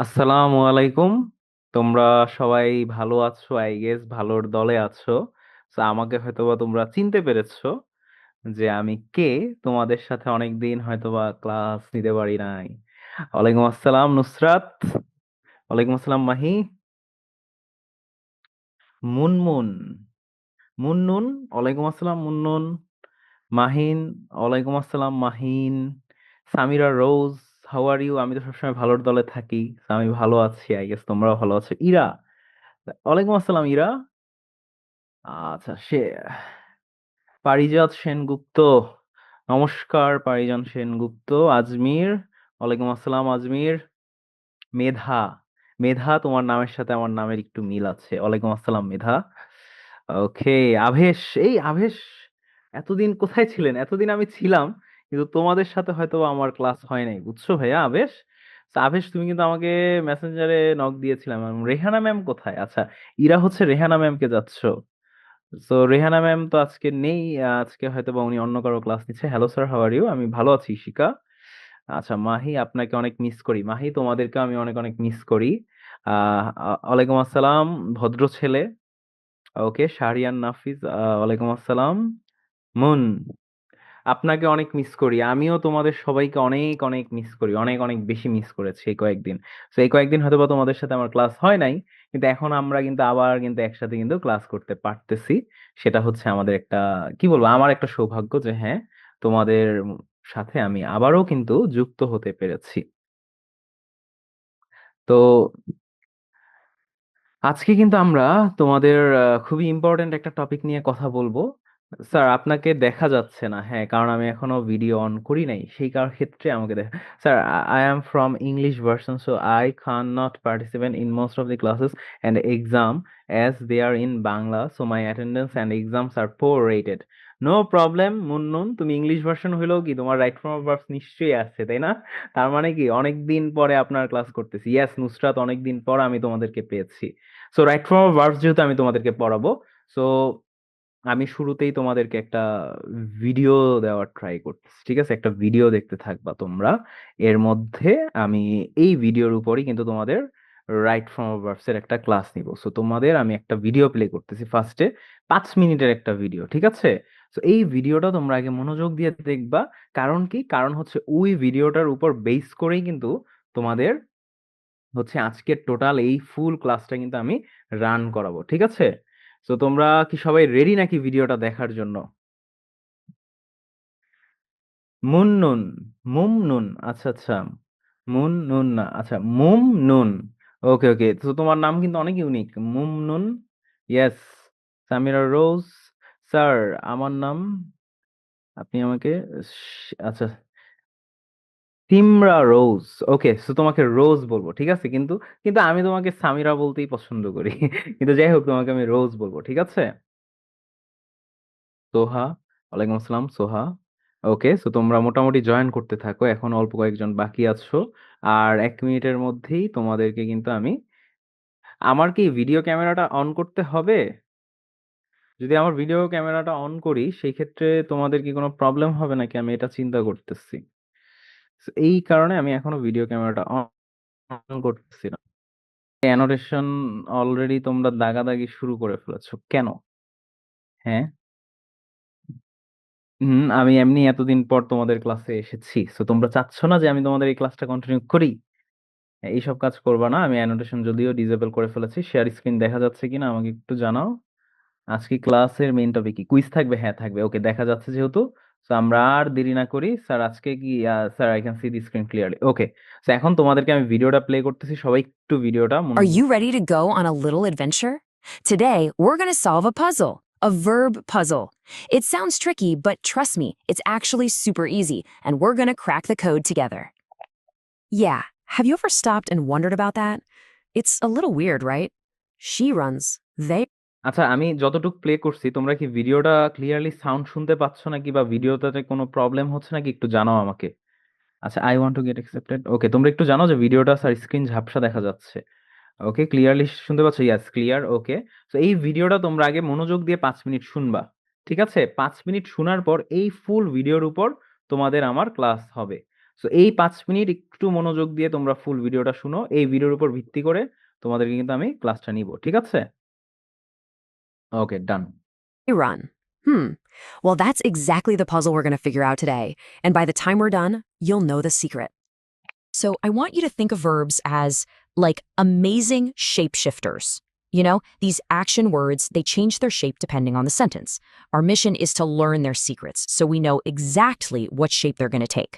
আসসালামু আলাইকুম। তোমরা সবাই ভালো আছো? আই গেস ভালোর দলে আছো। তো আমাকে হয়তোবা তোমরা চিনতে পেরেছো যে আমি কে। তোমাদের সাথে অনেকদিন হয়তোবা ক্লাস নিতে পারি নাই। ওয়ালাইকুম আসসালাম নুসরাত। ওয়ালাইকুম আসসালাম মাহি। মুনমুন। মুন্নুন। ওয়ালাইকুম আসসালাম মুন্নুন। মাহিন। ওয়ালাইকুম আসসালাম Mahin. Samira Roz. How are you? আমি তো সবসময় ভালোর দলে থাকি, তো আমি ভালো আছি। আই গেস তোমরাও ভালো আছো। ইরা। ওয়ালাইকুম আসসালাম ইরা। আচ্ছা সে পারিজাত সেনগুপ্ত। নমস্কার পারিজাত সেনগুপ্ত। আজমির। ওয়ালাইকুম আসসালাম আজমির। মেধা। মেধা, তোমার নামের সাথে আমার নামের একটু মিল আছে। ওয়ালাইকুম আসসালাম মেধা। ওকে। আভেশ। এই আভেশ, এতদিন কোথায় ছিলেন? এতদিন আমি ছিলাম, কিন্তু তোমাদের সাথে হয়তো আমার ক্লাস হয় নাই, বুঝছো ভাইয়া আভেশ। তো আভেশ, তুমি কিন্তু আমাকে মেসেঞ্জারে নক দিয়েছিলাম। রেহানা ম্যাম কোথায়? আচ্ছা, ইরা হচ্ছে রেহানা ম্যামকে যাচ্ছ। তো রেহানা ম্যাম তো আজকে নেই। আজকে হয়তো বা উনি অন্য কারো ক্লাস নিচ্ছে। Hello sir, how are you? আমি ভালো আছি শিকা। আচ্ছা মাহি, আপনাকে অনেক মিস করি। মাহি, তোমাদেরকে আমি অনেক অনেক মিস করি। ওয়ালাইকুম আসসালাম ভদ্র ছেলে। ওকে শাহরিয়ান নাফিজ। ওয়ালাইকুম আসসালাম। মুন, আপনাকে অনেক মিস করি। আমিও তোমাদের সবাইকে অনেক অনেক মিস করি, অনেক অনেক বেশি মিস করেছি এই কয়েকদিন। তো এই কয়েকদিন হয়তো বা তোমাদের সাথে আমার ক্লাস হয় নাই, কিন্তু এখন আমরা কিন্তু আবার কিন্তু একসাথে কিন্তু ক্লাস করতে পারতেছি। সেটা হচ্ছে আমাদের একটা, কি বলবো, আমার একটা সৌভাগ্য যে হ্যাঁ, তোমাদের সাথে আমি আবারও কিন্তু যুক্ত হতে পেরেছি। তো আজকে কিন্তু আমরা তোমাদের খুবই ইম্পর্ট্যান্ট একটা টপিক নিয়ে কথা বলবো। স্যার আপনাকে দেখা যাচ্ছে না, হ্যাঁ, কারণ আমি এখনো ভিডিও অন করি নাই, সেই কারণ ক্ষেত্রে আমাকে দেখা। Sir, I am from English version, so I can not participate in most of the classes and exam as they are in Bangla, so my attendance and exams are poor rated. No problem Munnun, তুমি English version হইলেও কি তোমার right from verbs নিশ্চয়ই আছে, তাই না? তার মানে কি অনেক দিন পরে আপনার ক্লাস করতেছি। ইয়েস নুসরাত, অনেক দিন পর আমি তোমাদেরকে পেয়েছি। সো রাইট ফ্রম ভার্বস যেহেতু আমি তোমাদেরকে পড়াবো, সো আমি শুরুতেই তোমাদেরকে একটা ভিডিও দেওয়ার ট্রাই করতেছি। ঠিক আছে, একটা ভিডিও দেখতে থাকবা তোমরা। এর মধ্যে আমি এই ভিডিওর উপরই কিন্তু তোমাদের রাইট ফ্রম ভার্বস এর একটা ক্লাস নিব। সো তোমাদের আমি একটা ভিডিও প্লে করতেছি ফার্স্টে, 5 মিনিটের একটা ভিডিও, ঠিক আছে? তো এই ভিডিওটা তোমরা আগে মনোযোগ দিয়ে দেখবা। কারণ কি? কারণ হচ্ছে ওই ভিডিওটার উপর বেস করেই কিন্তু তোমাদের হচ্ছে আজকের টোটাল এই ফুল ক্লাসটা কিন্তু আমি রান করাবো, ঠিক আছে? তো তোমরা কি সবাই রেডি নাকি ভিডিওটা দেখার জন্য? মুননুন। মুমনুন, আচ্ছা আচ্ছা। মুননুন না, আচ্ছা মুমনুন। ওকে ওকে, তো তোমার নাম কিন্তু অনেক ইউনিক, মুমনুন। ইয়েস। সামিরা রোজ। স্যার, আমার নাম, আপনি আমাকে আচ্ছা, সিমরা রোজ। ওকে, সো তোমাকে রোজ বলবো, ঠিক আছে? কিন্তু কিন্তু আমি তোমাকে সামিরা বলতেই পছন্দ করি। কিন্তু যাই হোক, তোমাকে আমি রোজ বলবো, ঠিক আছে? সোহা। ওয়ালাইকুম আসসালাম সোহা। ওকে, সো তোমরা মোটামুটি জয়েন করতে থাকো, এখন অল্প কয়েকজন বাকি আছো। আর 1 মিনিটের মধ্যেই তোমাদেরকে কিন্তু আমি, আমার কি ভিডিও ক্যামেরাটা অন করতে হবে? যদি আমার ভিডিও ক্যামেরাটা অন করি সেই ক্ষেত্রে তোমাদের কি কোনো প্রবলেম হবে নাকি, আমি এটা চিন্তা করতেছি। So, এই কারণে আমি এখনো ভিডিও ক্যামেরাটা অন করতেছি না। অ্যানোটেশন অলরেডি তোমরা দাগাদাগি শুরু করে ফেলেছো কেন? হ্যাঁ। আমি এমনি এতদিন পর তোমাদের ক্লাসে এসেছি, তো তোমরা চাচ্ছ না যে আমি তোমাদের এই ক্লাসটা কন্টিনিউ করি? এইসব কাজ করবা না। আমি অ্যানোটেশন যদিও ডিসেবল করে ফেলেছি। শেয়ার স্ক্রিন দেখা যাচ্ছে কিনা আমাকে একটু জানাও। আজকে ক্লাসের মেইন টপিক কি? কুইজ থাকবে? হ্যাঁ থাকবে। ওকে, দেখা যাচ্ছে যেহেতু, তো আমরা আর দেরি না করি। স্যার আজকে কি, sir I can see the screen clearly. Okay, তো এখন তোমাদেরকে আমি ভিডিওটা প্লে করতেছি, সবাই একটু ভিডিওটা Are মনোযোগ। you ready to go on a little adventure? Today, we're going to solve a puzzle, a verb puzzle. It sounds tricky, but trust me, it's actually super easy, and we're going to crack the code together. Yeah, have you ever stopped and wondered about that? It's a little weird, right? She runs, they. আচ্ছা, আমি যতটুকু play করছি তোমরা কি ভিডিওটা clearly sound শুনতে পাচ্ছ নাকি, বা ভিডিওটাতে কোনো প্রবলেম হচ্ছে নাকি একটু জানাও আমাকে। আচ্ছা, I want to get accepted. Okay, তোমরা একটু জানো যে ভিডিওটা স্যার স্ক্রিন ঝাপসা দেখা যাচ্ছে। ওকে, ক্লিয়ারলি শুনতে পাচ্ছ? ইয়াস, ক্লিয়ার। ওকে, তো এই ভিডিওটা তোমরা আগে মনোযোগ দিয়ে 5 মিনিট শুনবা, ঠিক আছে? 5 মিনিট শোনার পর এই ফুল ভিডিওর উপর তোমাদের আমার ক্লাস হবে। সো এই 5 মিনিট একটু মনোযোগ দিয়ে তোমরা ফুল ভিডিওটা শুনো। এই ভিডিওর উপর ভিত্তি করে তোমাদেরকে কিন্তু আমি ক্লাসটা নিব, ঠিক আছে? ওকে, ডান। Run. Well, that's exactly the puzzle we're going to figure out today. And by the time we're done, you'll know the secret. So I want you to think of verbs as like amazing shapeshifters. You know, these action words, they change their shape depending on the sentence. Our mission is to learn their secrets so we know exactly what shape they're going to take.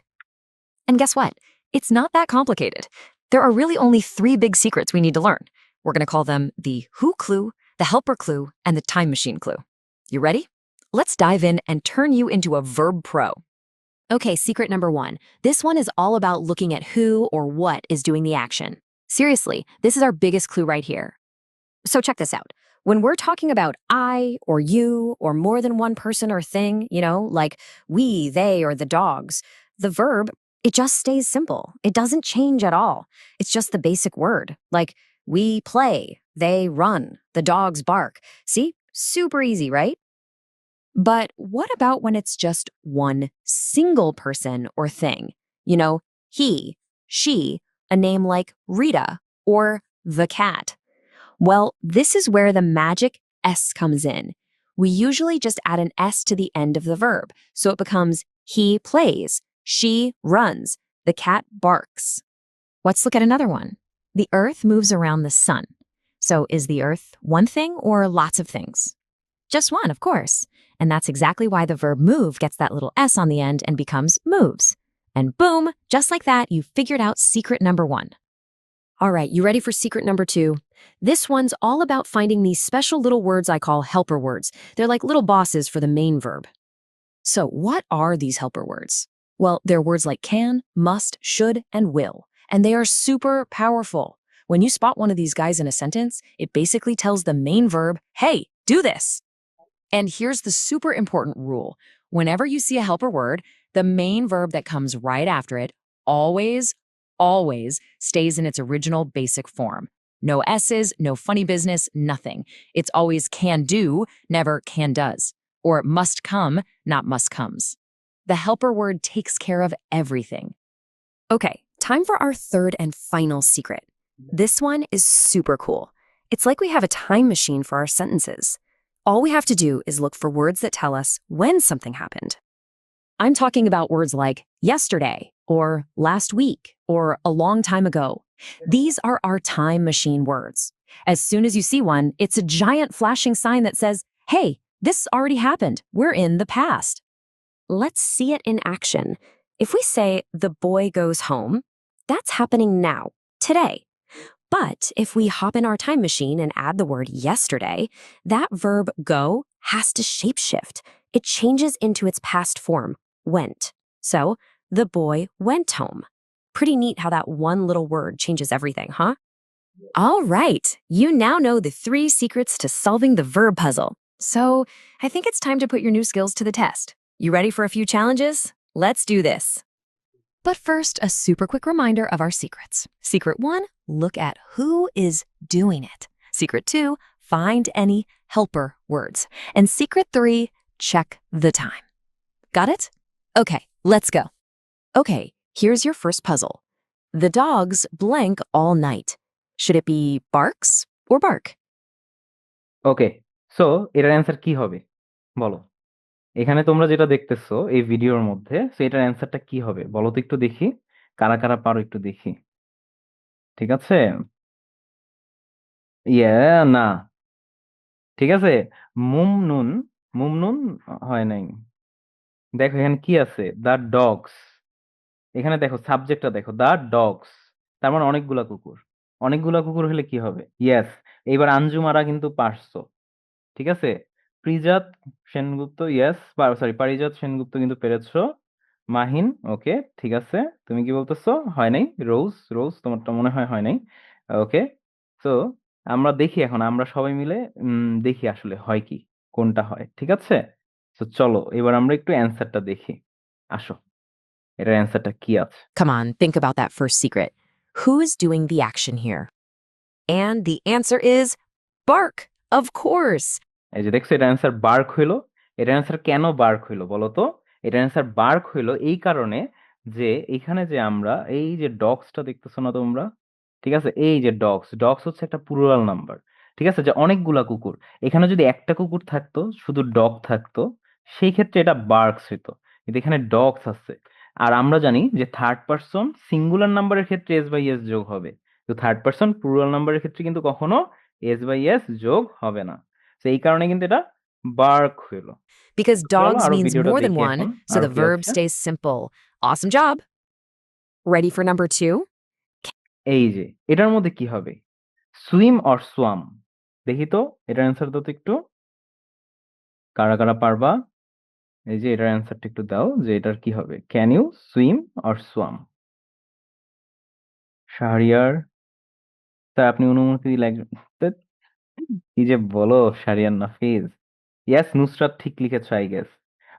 And guess what? It's not that complicated. There are really only 3 big secrets we need to learn. We're going to call them the who clue, the helper clue, and the time machine clue. You ready? Let's dive in and turn you into a verb pro. Okay, secret number 1. This one is all about looking at who or what is doing the action. Seriously, this is our biggest clue right here. So check this out. When we're talking about I or you or more than one person or thing, you know, like we, they, or the dogs, the verb, it just stays simple. It doesn't change at all. It's just the basic word. Like we play, they run, the dogs bark. See? Super easy, right? But what about when it's just one single person or thing? You know, he, she, a name like Rita or the cat. Well, this is where the magic S comes in. We usually just add an S to the end of the verb, so it becomes he plays, she runs, the cat barks. Let's look at another one. The Earth moves around the sun. So is the Earth one thing or lots of things? Just one, of course. And that's exactly why the verb move gets that little S on the end and becomes moves. And boom, just like that, you figured out secret number 1. All right, you ready for secret number 2? This one's all about finding these special little words I call helper words. They're like little bosses for the main verb. So what are these helper words? Well, they're words like can, must, should, and will. And they are super powerful. When you spot one of these guys in a sentence, it basically tells the main verb, hey, do this. And here's the super important rule. Whenever you see a helper word, the main verb that comes right after it always stays in its original basic form. No S's, no funny business, nothing. It's always can do, never can does. Or must come, not must comes. The helper word takes care of everything. Okay, time for our third and final secret. This one is super cool. It's like we have a time machine for our sentences. All we have to do is look for words that tell us when something happened. I'm talking about words like yesterday, or last week, or a long time ago. These are our time machine words. As soon as you see one, it's a giant flashing sign that says, hey, this already happened. We're in the past. Let's see it in action. If we say the boy goes home, that's happening now, today. But if we hop in our time machine and add the word yesterday, that verb go has to shapeshift. It changes into its past form, went. So, the boy went home. Pretty neat how that one little word changes everything, huh? All right, you now know the 3 secrets to solving the verb puzzle. So, I think it's time to put your new skills to the test. You ready for a few challenges? Let's do this. But first, a super quick reminder of our secrets. Secret 1, look at who is doing it. Secret 2, find any helper words. And secret 3, check the time. Got it? Okay, let's go. Okay, here's your first puzzle. The dogs blank all night. Should it be barks or bark? Okay, so এটার answer কি হবে বলো? এখানে তোমরা যেটা দেখতেছো এই ভিডিওর মধ্যে, সো এটার অ্যান্সারটা কি হবে বলো তো একটু দেখি। কারা কারা পারো একটু দেখি। ঠিক আছে? না, ঠিক আছে। মুমনুন, মুমনুন হয় নাই। দেখো এখানে কি আছে, দ্য ডগস। এখানে দেখো সাবজেক্টটা দেখো, দ্য ডগস, তার মানে অনেকগুলা কুকুর। অনেকগুলা কুকুর হলে কি হবে? ইয়েস, এইবার আঞ্জুমারা কিন্তু পারছো। ঠিক আছে, প্রিজাত সেনগুপ্ত, ইয়েস, সরি পারিজাত সেনগুপ্ত কিন্তু পেরেছো। মাহিন, ওকে, ঠিক আছে। তুমি কি বলতেছো? হয় নাই। রোজ, রোজ তোমারটা মনে হয় হয় নাই। ওকে, তো আমরা দেখি এখন, আমরা সবাই মিলে দেখি আসলে হয় কি, কোনটা হয়। ঠিক আছে, তো চলো এবার আমরা একটু অ্যান্সারটা দেখি। আসো, এটার অ্যান্সারটা কি আছে। Come on, think about that first secret. Who is doing the action here? And the answer is bark, of course. এই যে দেখছো, এটা অ্যান্সার বার্ক হইলো। এটার অ্যান্সার কেন বার্ক হইলো বলো তো? এটার অ্যান্সার বার্ক হইলো এই কারণে যে এখানে যে আমরা এই যে ডগসটা দেখতেছো না তোমরা, ঠিক আছে, এই যে ডগস, ডগস হচ্ছে একটা প্লুরাল নাম্বার, ঠিক আছে, যে অনেকগুলা কুকুর। এখানে যদি একটা কুকুর থাকতো, শুধু ডগ থাকতো, সেই ক্ষেত্রে এটা বার্কস হইতো, কিন্তু এখানে ডগস আছে। আর আমরা জানি যে থার্ড পারসন সিঙ্গুলার নাম্বারের ক্ষেত্রে এস বাই এস যোগ হবে, তো থার্ড পারসন প্লুরাল নাম্বারের ক্ষেত্রে কিন্তু কখনো এস বাই এস যোগ হবে না। তো এই কারণে কিন্তু এটা বার্ক হইলো। Because চলো dogs আরো means ভিডিওটা more than দেখি এখন, one, so আরো the কি verb আছে। stays simple. Awesome job. Ready for number two? এই যে এটার মধ্যে কি হবে, সুইম অর সোয়াম, দেখি তো এটার অ্যান্সার দাও তো একটু, কারা কারা পারবা। এই যে এটার অ্যান্সারটা একটু দাও, যে এটার কি হবে, can you swim or swam. Shahriar, তা আপনি অনুমতি ধ্যাৎ, কি যে বলো শাহরিয়ার নাফিজ। ইয়েস, নুসরাত ঠিক লিখেছো আই গেস।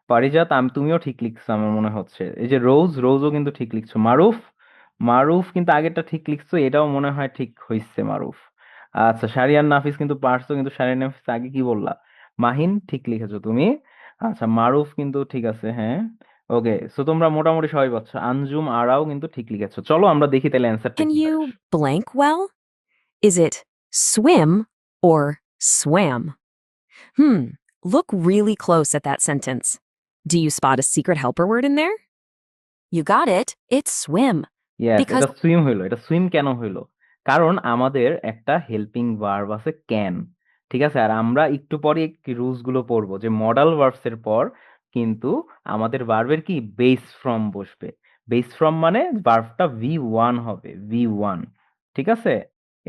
পারিজাত, তুমিও ঠিক লিখছো আমার মনে হচ্ছে। এই যে রোজ, রোজও কিন্তু ঠিক লিখছো। মারুফ, মারুফ কিন্তু আগেরটা ঠিক লিখছো, এটাও মনে হয় ঠিক হইছে মারুফ। আচ্ছা, শাহরিয়ার নাফিস কিন্তু পারছো, কিন্তু শাহরিয়ার নাফিস আগে কি বললা, মাহিন ঠিক লিখেছো তুমি। আচ্ছা, মারুফ কিন্তু ঠিক আছে, হ্যাঁ। ওকে, সো তোমরা মোটামুটি সবাই পাচ্ছ। আঞ্জুম আরাও কিন্তু ঠিক লিখেছো। চলো আমরা দেখি তাহলে অ্যান্সারটা Can কি হয়। you blank well? Is it swim or swam? Look really close at that sentence. Do you spot a secret helper word in there? You got it. It's swim. Yes, Because এটা swim হইলো। এটা swim কেন হইলো, কারণ আমাদের একটা helping verb আছে can, ঠিক আছে। আর আমরা একটু পরে রুলস গুলো পড়বো, যে মডাল ভার্বস এর পর কিন্তু আমাদের ভার্বের কি বেস ফর্ম বসবে। বেস ফর্ম মানে ভার্বটা V1 হবে, V1, ঠিক আছে।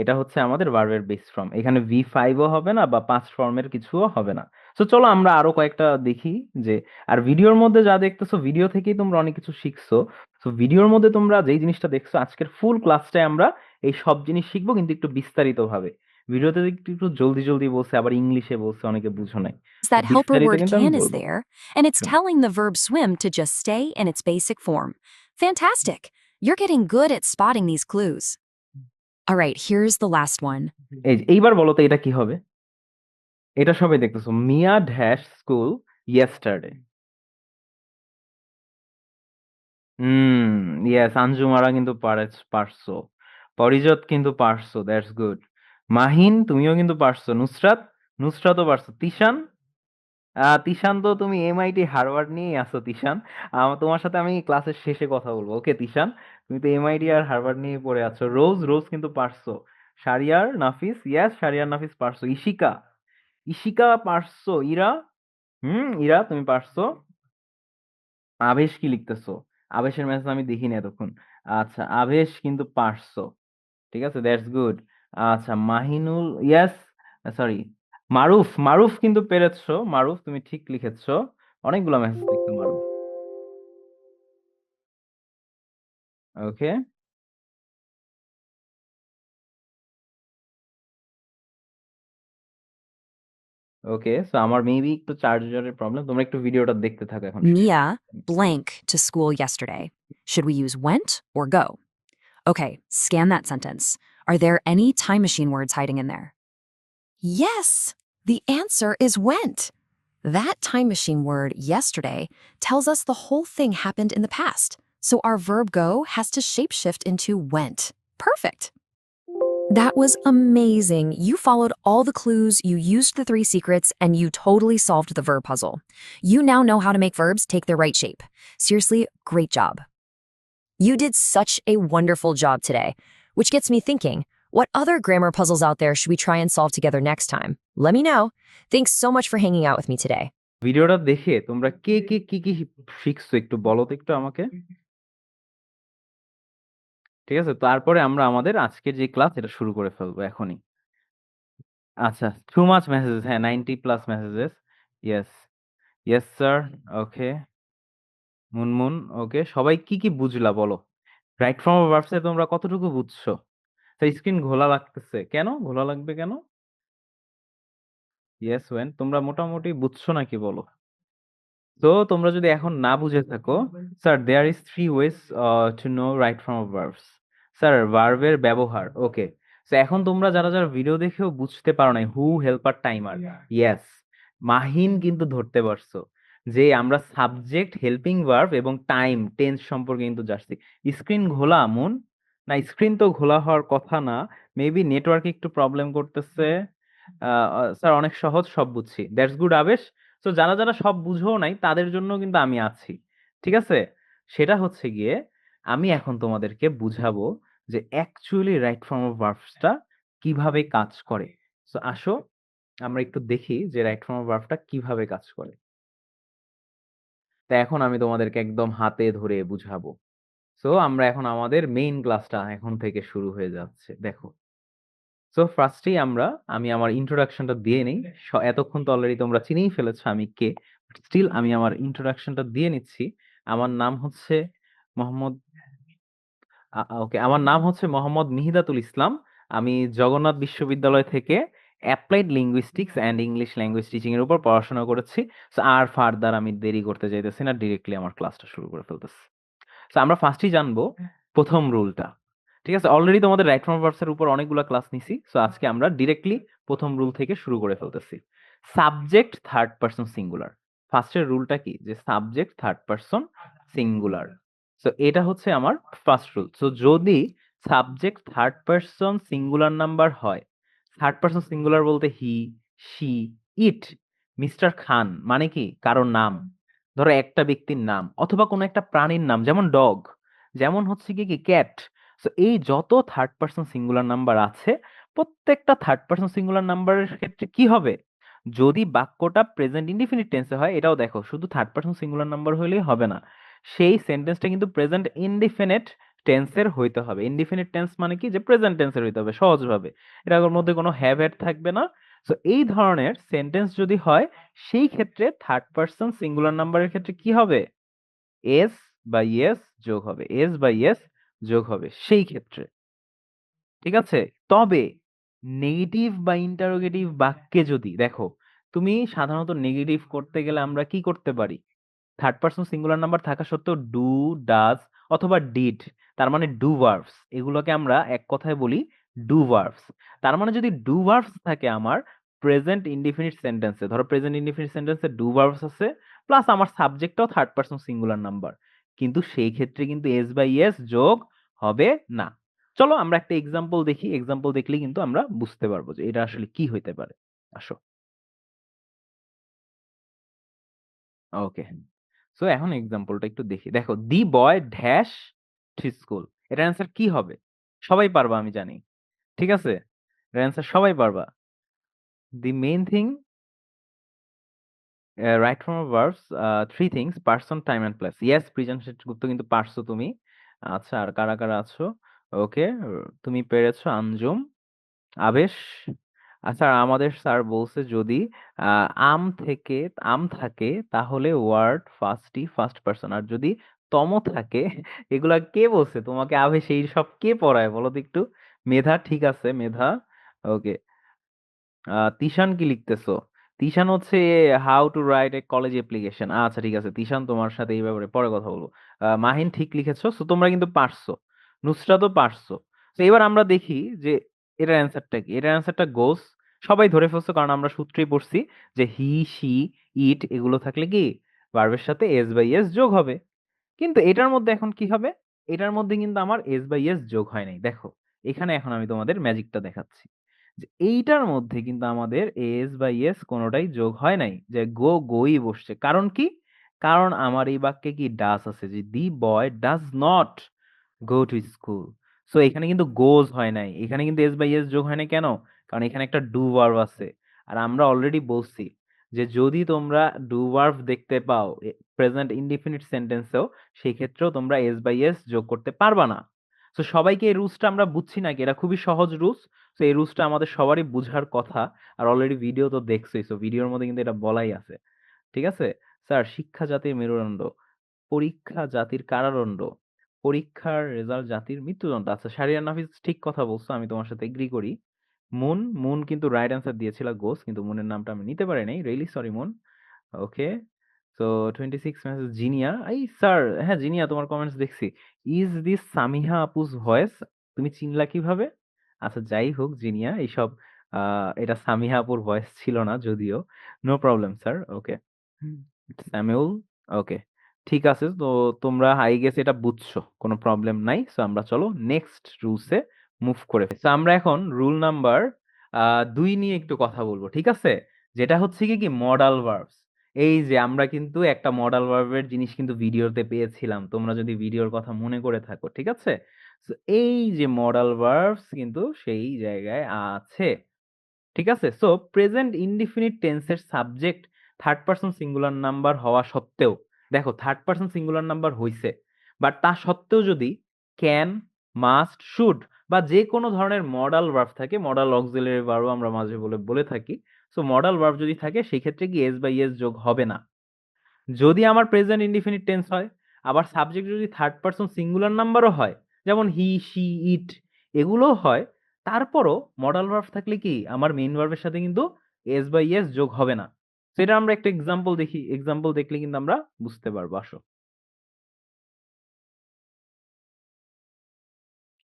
এটা হচ্ছে আমাদের ভার্বের বেস ফর্ম, এখানে V5ও হবে না বা পাস্ট ফর্মের কিছুও হবে না। তো চলো আমরা আরো কয়েকটা দেখি। যে আর ভিডিওর মধ্যে যা দেখতেছো, ভিডিও থেকেই তোমরা অনেক কিছু শিখছো। তো ভিডিওর মধ্যে তোমরা যেই জিনিসটা দেখছো, আজকের ফুল ক্লাসটায় আমরা এই সব জিনিস শিখবো, কিন্তু একটু বিস্তারিত ভাবে। ভিডিওতে একটু একটু জলদি জলদি বলছে, আবার ইংলিশে বলছে, অনেকে বুঝো নাই। তো that helper বিস্তারিত word কিন্তু আমি can is বলবো। there, and it's telling the verb swim to just stay in its basic form. Fantastic. You're getting good at spotting these clues. All right, here's the last one. এইবার বলো তো এটা কি হবে। এটা সবাই দেখতেছো, মিয়া ড্যাশ স্কুল ইয়েস্টারডে। হুম, yes, Anjumara কিন্তু পারছো। পরিজত কিন্তু পারছো, দ্যাটস গুড। মাহিন, তুমিও কিন্তু পারছো। নুসরাত, নুসরাতও পারছো। তিশান, তিশান তো তুমি এমআইটি হার্ভার্ড নিয়েই আছো তিশান। তোমার সাথে আমি ক্লাসের শেষে কথা বলবো, ওকে তিশান। তুমি তো এমআইটি আর হার্ভার্ড নিয়ে পড়ে আছো। রোজ, রোজ কিন্তু পারছো। শারিয়ার নাফিস, ইয়েস, শারিয়ার নাফিস পারছো। ইশিকা, ইশিকা পারছো। ইরা, ইরা তুমি পারছো। আবেশ কি লিখতেছো, আবেশের মেসেজ আমি দেখিনি এতক্ষণ। আচ্ছা, আবেশ কিন্তু পারছো, ঠিক আছে, দ্যাটস গুড। আচ্ছা, মাহিনুল, ইয়েস, সরি, মারুফ, মারুফ কিন্তু পেরেছো। মারুফ তুমি ঠিক লিখেছো। অনেকগুলো মেসেজ দেখছো মারুফ। ওকে, ওকে, সো আমার মেবি একটু চার্জারের প্রবলেম, তোমরা একটু ভিডিওটা দেখতে থাকো এখন শেষ Mia পর্যন্ত। blank to school yesterday. Should we use went or go? Okay, scan that sentence. Are there any time machine words hiding in there? Yes, the answer is went. That time machine word yesterday tells us the whole thing happened in the past. So our verb go has to shapeshift into went. Perfect. That was amazing. You followed all the clues, you used the three secrets, and you totally solved the verb puzzle. You now know how to make verbs take their right shape. Seriously, great job. You did such a wonderful job today, which gets me thinking, what other grammar puzzles out there should we try and solve together next time? Let me know. Thanks so much for hanging out with me today. ভিডিওটা দেখে তোমরা কে কে কি কি শিখছো একটু বলো তো একটু আমাকে, ঠিক আছে। তারপরে আমরা আমাদের আজকের যে ক্লাস এটা শুরু করে ফেলবো এখনই। আচ্ছা, টু মাচ মেসেজেস, হ্যাঁ 90+ messages. Yes, yes sir. Okay, Munmun, okay, সবাই কি কি বুঝলা বলো। রাইট ফ্রম ভার্বস এ তোমরা কতটুকু বুঝছো। তো স্ক্রিন ঘোলা লাগতেছে কেন, ঘোলা লাগবে কেন। ইয়েস ওয়েন, তোমরা মোটামুটি বুঝছো নাকি বলো। তো তোমরা যদি এখন না বুঝে থাকো, sir there is three ways to know right from verbs. Sir ভার্বের ব্যবহার, ওকে। তো এখন তোমরা যারা যারা ভিডিও দেখেও বুঝতে পারো নাই, হু, হেল্পার, টাইমার, ইয়েস, মাহিন কিন্তু ধরতে পারছো। যে আমরা সাবজেক্ট, হেল্পিং ভার্ব এবং টাইম, টেন্স সম্পর্কে কিন্তু জানছি। স্ক্রিন ঘোলা মুন? না, স্ক্রিন তো ঘোলা হওয়ার কথা না। মেবি নেটওয়ার্ক একটু প্রবলেম করতেছে। স্যার অনেক সহজ, সব বুঝছি। দ্যাটস গুড আবেশ। তো যারা যারা সব বুঝেও নাই তাদের জন্য কিন্তু আমি আছি। ঠিক আছে? সেটা হচ্ছে গিয়ে আমি এখন তোমাদেরকে বুঝাবো যে অ্যাকচুয়ালি রাইট ফর্ম অফ ভার্বসটা কিভাবে কাজ করে। তো আসো আমরা একটু দেখি যে রাইট ফর্ম অফ ভার্বটা কিভাবে কাজ করে। তো এখন আমি তোমাদেরকে একদম হাতে ধরে বুঝাবো। সো আমরা এখন আমাদের মেইন ক্লাসটা এখন থেকে শুরু হয়ে যাচ্ছে। দেখো। সো ফার্স্টেই আমি আমার ইন্ট্রোডাকশনটা দিয়ে নেই। এতক্ষণ তো অলরেডি তোমরা চিনেই ফেলেছো আমি কে। স্টিল আমি আমার ইন্ট্রোডাকশনটা দিয়ে নিচ্ছি। আমার নাম হচ্ছে মোহাম্মদ ওকে, আমার নাম হচ্ছে মোহাম্মদ মিহিদাতুল ইসলাম। আমি জগন্নাথ বিশ্ববিদ্যালয় থেকে applied linguistics and English language teaching এর উপর পড়াশোনা করেছি। সো আর ফার্দার আমি দেরি করতে চাইতেছি না, ডিরেক্টলি আমার ক্লাসটা শুরু করে ফেলতেছি। সো আমরা ফার্স্টেই জানবো প্রথম রুলটা। ঠিক আছে? অলরেডি তোমাদের রাইট ফর্ম ভার্বস এর উপর অনেকগুলো ক্লাস নিছি। সো আজকে আমরা ডিরেক্টলি প্রথম রুল থেকে শুরু করে ফেলতেছি। Subject third person singular. ফার্স্টের রুলটা কি? যে subject third person singular. So এটা হচ্ছে আমার ফার্স্ট রুল। সো যদি subject third person singular number হয়, থার্ড পারসন সিঙ্গুলার বলতে হি, শি, ইট, মিস্টার খান মানে কি? কারো নাম। ধরো একটা ব্যক্তির নাম অথবা কোনো একটা প্রাণীর নাম, যেমন ডগ, যেমন হচ্ছে কি ক্যাট। সো এই যত থার্ড পারসন সিঙ্গুলার নাম্বার আছে, প্রত্যেকটা থার্ড পারসন সিঙ্গুলার নাম্বারের ক্ষেত্রে কি হবে? যদি বাক্যটা প্রেজেন্ট ইনডিফিনিট টেন্সে হয়, এটাও দেখো, শুধু থার্ড পারসন সিঙ্গুলার নাম্বার হইলেই হবে না, সেই সেন্টেন্সটা কিন্তু প্রেজেন্ট ইনডিফিনিট টেন্সের হইতে হবে। ইনডিফিনিট টেন্স মানে কি? যে প্রেজেন্ট টেন্সের হইতে হবে সহজভাবে। এটার মধ্যে কোনো হ্যাভ হ্যাড থাকবে না। সো এই ধরনের সেন্টেন্স যদি হয়, সেই ক্ষেত্রে থার্ড পারসন সিঙ্গুলার নাম্বারের ক্ষেত্রে কি হবে? এস বা ইয়েস যোগ হবে, এস বা ইয়েস যোগ হবে সেই ক্ষেত্রে। ঠিক আছে? তবে নেগেটিভ বা ইন্টারোগেটিভ বাক্যে যদি দেখো, তুমি সাধারণত নেগেটিভ করতে গেলে আমরা কি করতে পারি? থার্ড পারসন সিঙ্গুলার নাম্বার থাকা সত্ত্বেও ডু, ডাজ অথবা ডিড, তার মানে ডু ভার্বস, এগুলোকে আমরা এক কথায় বলি ডু ভার্বস। তার মানে যদি ডু ভার্বস থাকে আমার প্রেজেন্ট ইনডিফিনিট সেন্টেন্সে, ধরো প্রেজেন্ট ইনডিফিনিট সেন্টেন্সে ডু ভার্বস আছে, প্লাস আমার সাবজেক্টটাও থার্ড পারসন সিঙ্গুলার নাম্বার, কিন্তু সেই ক্ষেত্রে কিন্তু এস বাই এস যোগ হবে না। চলো আমরা একটা এক্সাম্পল দেখি। এক্সাম্পল দেখলে কিন্তু আমরা বুঝতে পারবো যে এটা আসলে কি হইতে পারে। আসো। ওকে। সো এখন এক্সাম্পলটা একটু দেখি। দেখো, দি বয় ড্যাশ টু স্কুল, এটার অ্যান্সার কি হবে? সবাই পারবা আমি জানি। ঠিক আছে? এটার অ্যান্সার সবাই পারবা। The main thing, right form of verbs, three things: person, time and place. Yes, present Gupta কিন্তু পারছো তুমি। আচ্ছা, আর কারা কারা আছো? ওকে, তুমি পেরেছো আঞ্জুম, আবেশ। আচ্ছা, আমাদের স্যার বলছে যদি আম থেকে আম থাকে তাহলে ওয়ার্ড ফার্স্টই ফার্স্ট পারসন, আর যদি তম থাকে, এগুলা কে বলছে তোমাকে? আবেশ, এই সব কে পড়ায় বলো তো একটু? মেধা, ঠিক আছে মেধা। ওকে। তিশান কি লিখতেছো? তিশান হচ্ছে how to write a college application. আচ্ছা ঠিক আছে তিশান, তোমার সাথে এই ব্যাপারে পরে কথা বলবো। মাহিন ঠিক লিখেছো। সো তোমরা কিন্তু পারছো, নুসরাতও পারছো। তো এবার আমরা দেখি যে এটার অ্যান্সারটা কি। এটার অ্যান্সারটা গোস। সবাই ধরে ফেলছো, কারণ আমরা সূত্রেই পড়ছি যে হি, শি, ইট এগুলো থাকলে কি ভার্বের সাথে এস বাই এস যোগ হবে। কিন্তু এটার মধ্যে এখন কি হবে? এটার মধ্যে কিন্তু আমার এস বাই এস যোগ হয় নাই। দেখো, এখানে এখন আমি তোমাদের ম্যাজিকটা দেখাচ্ছি যে এইটার মধ্যে কিন্তু আমাদের এস বাই এস কোনোটাই যোগ হয় নাই, যে গো গোই বসছে। কারণ কি? কারণ আমার এই বাক্যে কি ডাস আছে, যে the boy does not go to school. So এখানে কিন্তু গোজ হয় নাই, এখানে কিন্তু এস বাই এস যোগ হয় নাই। কেন? কারণ এখানে একটা ডু ভার্ব আছে। আর আমরা অলরেডি বলছি যে যদি তোমরা ডু ভার্ব দেখতে পাও প্রেজেন্ট ইনডিফিনিট সেন্টেন্সেও, সেই ক্ষেত্রেও তোমরা এস বাই এস যোগ করতে পারবা না। তো সবাইকে এই রুলসটা আমরা বুঝছি নাকি? এটা খুবই সহজ রুলস। তো এই রুলসটা আমাদের সবারই বুঝার কথা। আর অলরেডি ভিডিও তো দেখছোই, সো ভিডিওর মধ্যে কিন্তু এটা বলাই আছে। ঠিক আছে? স্যার, শিক্ষা জাতির মেরুদণ্ড, পরীক্ষা জাতির কারাদণ্ড, পরীক্ষার রেজাল্ট জাতির মৃত্যুদণ্ড। আচ্ছা, শাহরিয়ার নাফিস ঠিক কথা বলছো, আমি তোমার সাথে এগ্রি করি। মুন, মুন কিন্তু রাইট অ্যান্সার দিয়েছিল গোস, কিন্তু মুনের নামটা আমি নিতে পারি নাই, রিয়েলি সরি মুন। ওকে। তো 26 মেসেজ জিনিয়া, এই স্যার, হ্যাঁ জিনিয়া তোমার কমেন্টস দেখছি। ইজ দিস সামিহা আপুস ভয়েস? তুমি চিনলা কিভাবে? আচ্ছা যাই হোক জিনিয়া, এইসব এটা সামিহা আপুর ভয়েস ছিল না যদিও। No problem sir. Okay. Samuel. Okay, ঠিক আছে। তো তোমরা আই গেস এটা বুঝছো, কোনো প্রবলেম নাই। সো আমরা চলো নেক্সট রুলসে মুভ করে ফেলি। So আমরা এখন রুল নাম্বার 2 নিয়ে একটু কথা বলবো, ঠিক আছে? যেটা হচ্ছে কি কি মডাল ভার্বস। এই যে আমরা কিন্তু একটা মডাল ভার্বের জিনিস কিন্তু ভিডিওতে পেয়েছিলাম, তোমরা যদি ভিডিওর কথা মনে করে থাকো, ঠিক আছে? So এই যে মডাল ভার্বস কিন্তু সেই জায়গায় আছে, ঠিক আছে? সো প্রেজেন্ট ইনডিফিনিট টেন্সের subject third person singular number হওয়া সত্ত্বেও, দেখো থার্ড পারসন সিঙ্গুলার নাম্বার হইছে, বাট তা সত্ত্বেও যদি ক্যান, মাস্ট, শুড বা যে কোনো ধরনের মডাল ভার্ব থাকে, মডাল অক্সিলারি ভার্বও আমরা মাঝে বলে বলে থাকি। সো মডাল ভার্ব যদি থাকে সেই ক্ষেত্রে কি এস বাই এস যোগ হবে না। যদি আমার প্রেজেন্ট ইনডিফিনিট টেন্স হয়, আবার সাবজেক্ট যদি থার্ড পারসন সিঙ্গুলার নাম্বারও হয়, যেমন হি, শি, ইট, এগুলোও হয়, তারপরও মডাল ভার্ব থাকলে কি আমার মেইন ভার্বের সাথে কিন্তু এস বাই এস যোগ হবে না। সেটা আমরা একটা এক্সাম্পল দেখি, এক্সাম্পল দেখলে কিন্তু আমরা বুঝতে পারবো, আসো।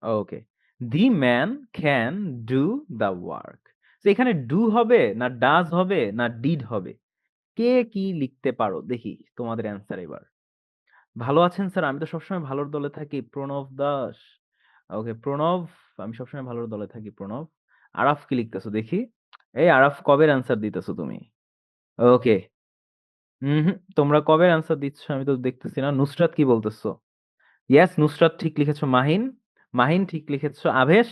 Okay, the man can do the work. এখানে ডু হবে না ডাজ হবে না ডিড হবে? কে কি লিখতে পারো দেখি তোমাদের অ্যান্সার এবার। ভালো আছেন স্যার? আমি তো সবসময় ভালোর দলে থাকি। প্রণব দাস। ওকে, প্রণব, আমি সবসময় ভালোর দলে থাকি। প্রণব। আরাফ কি লিখতেছো দেখি? এই আরাফ, কবের অ্যান্সার দিতেছো তুমি? ওকে। তোমরা কবের অ্যান্সার দিচ্ছ আমি তো দেখতেছি না। নুসরাত কি বলতেছো? ইয়েস, নুসরাত ঠিক লিখেছো। মাহিন, মাহিন ঠিক লিখেছো। আভেশ,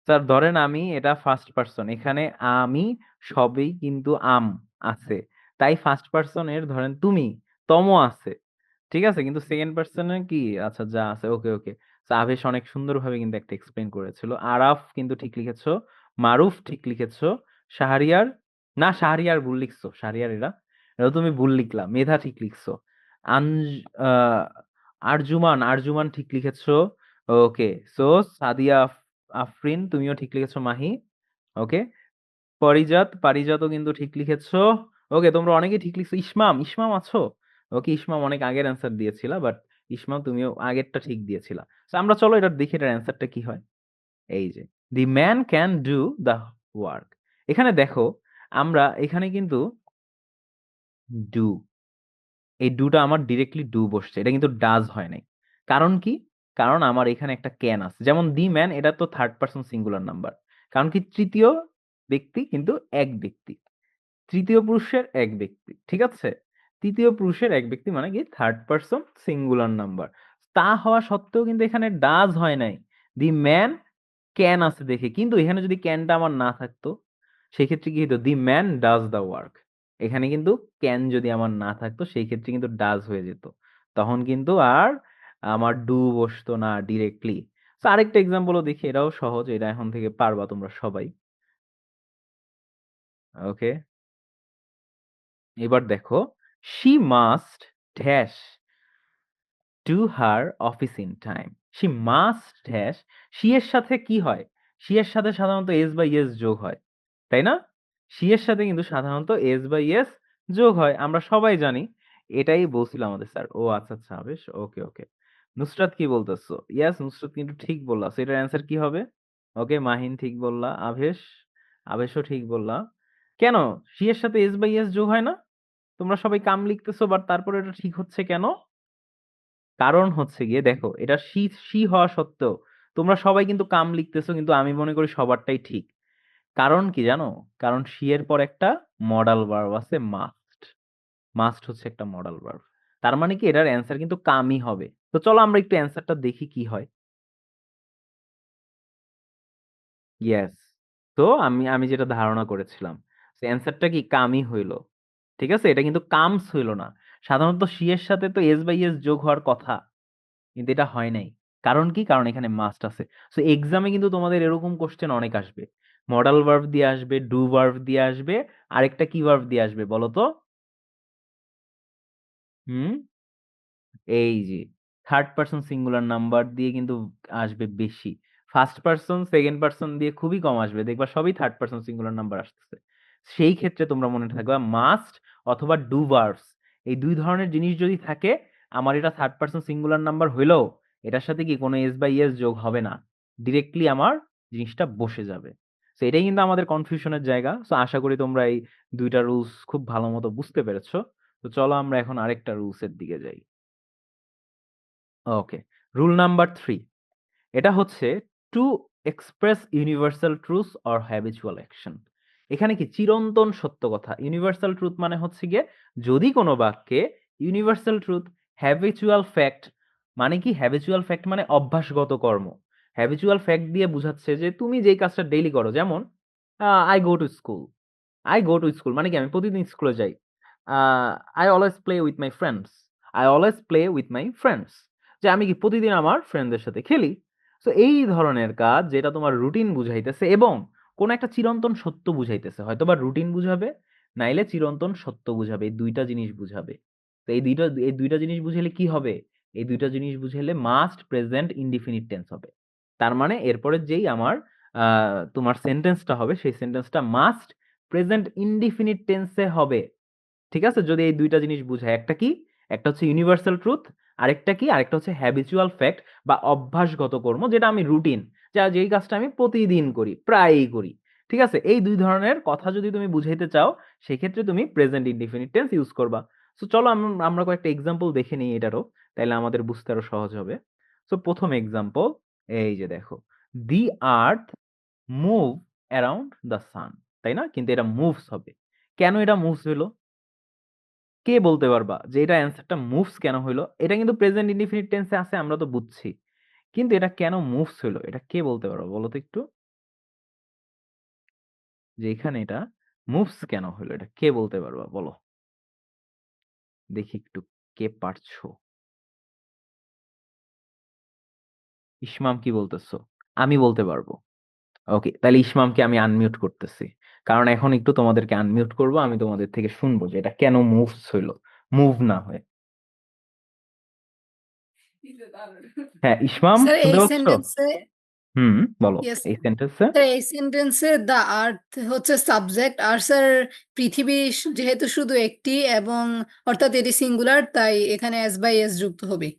স্যার ধরেন আমি এটা ফার্স্ট পারসন, এখানে আমি সবই কিন্তু আম আছে, তাই ফার্স্ট পারসনের ধরেন তুমি, তম আছে, ঠিক আছে? কিন্তু সেকেন্ড পারসনে কি আচ্ছা যা আছে, ওকে ওকে। আবেশ অনেক সুন্দরভাবে কিন্তু একটা এক্সপ্লেন করেছিল। আরাফ কিন্তু ঠিক লিখেছো। মারুফ ঠিক লিখেছো। শাহরিয়ার, না শাহরিয়ার ভুল লিখছো, শাহরিয়ার এরা, এটা তুমি ভুল লিখলা। মেধা ঠিক লিখছো। আনজ আহ, আরজুমান, আরজুমান ঠিক লিখেছো। ওকে। সো সাদিয়া আফরিন তুমিও ঠিক লিখেছো। মাহি, ওকে। পারিজাত, পারিজাতও কিন্তু ঠিক লিখেছো। ওকে, তোমরা অনেকেই ঠিক লিখছো। ইসমাম, ইসমাম আছো? ওকে, ইসমাম অনেক আগের অ্যান্সার দিয়েছিলা, বাট ইসমাম তুমিও আগেরটা ঠিক দিয়েছিলা। তো আমরা চলো এটা দেখি এটার অ্যান্সারটা কি হয়। এই যে দি man can do the work, এখানে দেখো আমরা এখানে কিন্তু ডু, এই ডুটা আমার ডিরেক্টলি ডু বসছে, এটা কিন্তু ডাজ হয় নাই। কারণ কি? কারণ আমার এখানে একটা ক্যান আছে। যেমন দি ম্যান, এটা তো থার্ড পারসন সিঙ্গুলার নাম্বার, কারণ কি তৃতীয় ব্যক্তি কিন্তু এক ব্যক্তি, তৃতীয় পুরুষের এক ব্যক্তি, ঠিক আছে? তৃতীয় পুরুষের এক ব্যক্তি মানে কি থার্ড পারসন সিঙ্গুলার নাম্বার। তা হওয়া সত্ত্বেও কিন্তু এখানে ডাজ হয় নাই। দি ম্যান ক্যান আছে দেখে, কিন্তু এখানে যদি ক্যানটা আমার না থাকতো সেক্ষেত্রে কি হতো? The man does the work. এখানে কিন্তু ক্যান যদি আমার না থাকতো সেই ক্ষেত্রে কিন্তু ডাজ হয়ে যেত, তখন কিন্তু আর আমার ডু বসতো না ডিরেক্টলি। আরেকটা এক্সাম্পলও দেখি, এটাও সহজ, এটা এখন থেকে পারবা তোমরা সবাই। ওকে, এবার দেখো, she must dash to her office in time. She must dash, she এর সাথে কি হয়? শি এর সাথে সাধারণত এস বাই এস যোগ হয়, তাই না? শি এর সাথে কিন্তু সাধারণত এস বাই এস যোগ হয়, আমরা সবাই জানি। এটাই বলছিল আমাদের স্যার। ও আচ্ছা আচ্ছা, বেশ, ওকে ওকে। নুসরাত কি বলতেছো? ইয়াস, নুসরাত কিন্তু ঠিক বললা। So এটার অ্যান্সার কি হবে? ওকে, মাহিন ঠিক বললা। আভেশ, আভেশও ঠিক বললা। কেন শি এর সাথে এস বাই এস যোগ হয় না? তোমরা সবাই কাম লিখতেছো, বাট তারপরে এটা ঠিক হচ্ছে কেন? কারণ হচ্ছে গিয়ে দেখো, এটা সি, সি হওয়া সত্ত্বেও তোমরা সবাই কিন্তু কাম লিখতেছো, কিন্তু আমি মনে করি সবারটাই ঠিক। কারণ কি জানো? কারণ সি এর পর একটা মডাল ভার্ব আছে, মাস্ট। মাস্ট হচ্ছে একটা মডাল ভার্ব, তার মানে কি এটার অ্যান্সার কিন্তু কামই হবে। তো চলো আমরা একটু অ্যান্সারটা দেখি কি হয়। ইয়েস, তো আমি আমি যেটা ধারণা করেছিলাম, অ্যান্সারটা কি কামই হইলো, ঠিক আছে? এটা কিন্তু কামস হইলো না। সাধারণত সি এর সাথে তো এস বাই এস যোগ হওয়ার কথা, কিন্তু এটা হয় নাই। কারণ কি? কারণ এখানে মাস্ট আছে। সো এক্সামে কিন্তু তোমাদের এরকম কোশ্চেন অনেক আসবে, মডাল ভার্ব দিয়ে আসবে, ডু ভার্ব দিয়ে আসবে, আরেকটা কি ভার্ব দিয়ে আসবে বলো তো? হুম, এই যে থার্ড পারসন সিঙ্গুলার নাম্বার দিয়ে কিন্তু আসবে বেশি। ফার্স্ট পারসন, সেকেন্ড পারসন দিয়ে খুবই কম আসবে, দেখবা সবই থার্ড পারসন সিঙ্গুলার নাম্বার আসতেছে। সেই ক্ষেত্রে তোমরা মনে থাকবা মাস্ট অথবা ডু ভার্বস, এই দুই ধরনের জিনিস যদি থাকে, আমার এটা থার্ড পারসন সিঙ্গুলার নাম্বার হইলেও এটার সাথে কি কোনো এস বাই এস যোগ হবে না, ডিরেক্টলি আমার জিনিসটা বসে যাবে। তো এটাই কিন্তু আমাদের কনফিউশনের জায়গা। সো আশা করি তোমরা এই দুইটা রুলস খুব ভালো মতো বুঝতে পেরেছো। তো চলো আমরা এখন আরেকটা রুলস এর দিকে যাই। ওকে, রুল নাম্বার 3, এটা হচ্ছে to express universal truth or habitual action. এখানে কি চিরন্তন সত্য কথা, ইউনিভার্সাল ট্রুথ মানে হচ্ছে গিয়ে যদি কোনো বাক্যে ইউনিভার্সাল ট্রুথ, হ্যাবিচুয়াল ফ্যাক্ট মানে কি, হ্যাবিচুয়াল ফ্যাক্ট মানে অভ্যাসগত কর্ম। হ্যাবিচুয়াল ফ্যাক্ট দিয়ে বোঝাচ্ছে যে তুমি যেই কাজটা ডেইলি করো, যেমন I go to school, I go to school মানে কি আমি প্রতিদিন স্কুলে যাই। I always play with my friends, I always play with my friends, যে আমি কি প্রতিদিন আমার ফ্রেন্ডদের সাথে খেলি। তো এই ধরনের কাজ যেটা তোমার রুটিন বুঝাইতেছে এবং কোন একটা চিরন্তন সত্য বুঝাইতেছে, হয়তো বা রুটিন বুঝাবে, নাইলে চিরন্তন সত্য বুঝাবে, এই দুইটা জিনিস বুঝাবে। তো এই দুইটা জিনিস বুঝাইলে কি হবে, এই দুইটা জিনিস বুঝাইলে মাস্ট প্রেজেন্ট ইনডিফিনিট টেন্স হবে। তার মানে এরপরে যেই আমার তোমার সেন্টেন্সটা হবে সেই সেন্টেন্সটা মাস্ট প্রেজেন্ট ইনডিফিনিট টেন্সে হবে। ঠিক আছে, যদি এই দুইটা জিনিস বুঝায়, একটা কি, একটা হচ্ছে ইউনিভার্সাল ট্রুথ, আরেকটা কি, আরেকটা হচ্ছে হ্যাবিচুয়াল ফ্যাক্ট বা অভ্যাসগত কর্ম, যেটা আমি রুটিন, যা যেই কাজটা আমি প্রতিদিন করি, প্রায়ই করি। ঠিক আছে, এই দুই ধরনের কথা যদি তুমি বুঝাইতে চাও, সেক্ষেত্রে তুমি প্রেজেন্ট ইনডিফিনিট টেন্স ইউজ করবা। সো চলো আমরা কয়েকটা এক্সাম্পল দেখে নিই এটারও, তাইলে আমাদের বুঝতে আরো সহজ হবে। সো প্রথম এক্সাম্পল, এই যে দেখো, দি আর্থ মুভ অ্যারাউন্ড দ্য সান, তাই না, কিন্তু এটা মুভস হবে। কেন এটা মুভস হলো, কে বলতে পারবা যে এটা অ্যান্সারটা মুভস কেন হইলো? এটা কিন্তু প্রেজেন্ট ইনডিফিনিট টেন্সে আছে, আমরা তো বুঝছি, কিন্তু এটা কেন মুভস হইলো, এটা কে বলতে পারো বলো তো একটু, যে এখানে এটা মুভস কেন হইলো, এটা কে বলতে পারবা বলো, দেখি একটু কে পারছো। ইসমাম কি বলতেছো? আমি বলতে পারবো। ওকে, তাহলে ইসমামকে আমি আনমিউট করতেছি, কারণ এখন একটু তোমাদেরকে আনমিউট করবো, আমি তোমাদের থেকে শুনবো যে এটা কেন মুভস হইলো, মুভ না হয়ে। হ্যাঁ ইসমাম, স্যার শুনতে এই পাচ্ছ? সেন্টেন্সে হুম, বলো। ইয়েস এই সেন্টেন্সে স্যার এই সেন্টেন্সে দ্য আর্থ হচ্ছে সাবজেক্ট, আর স্যার পৃথিবী যেহেতু শুধু একটি এবং অর্থাৎ এটি সিঙ্গুলার, তাই এখানে এস বাই এস যুক্ত হবে।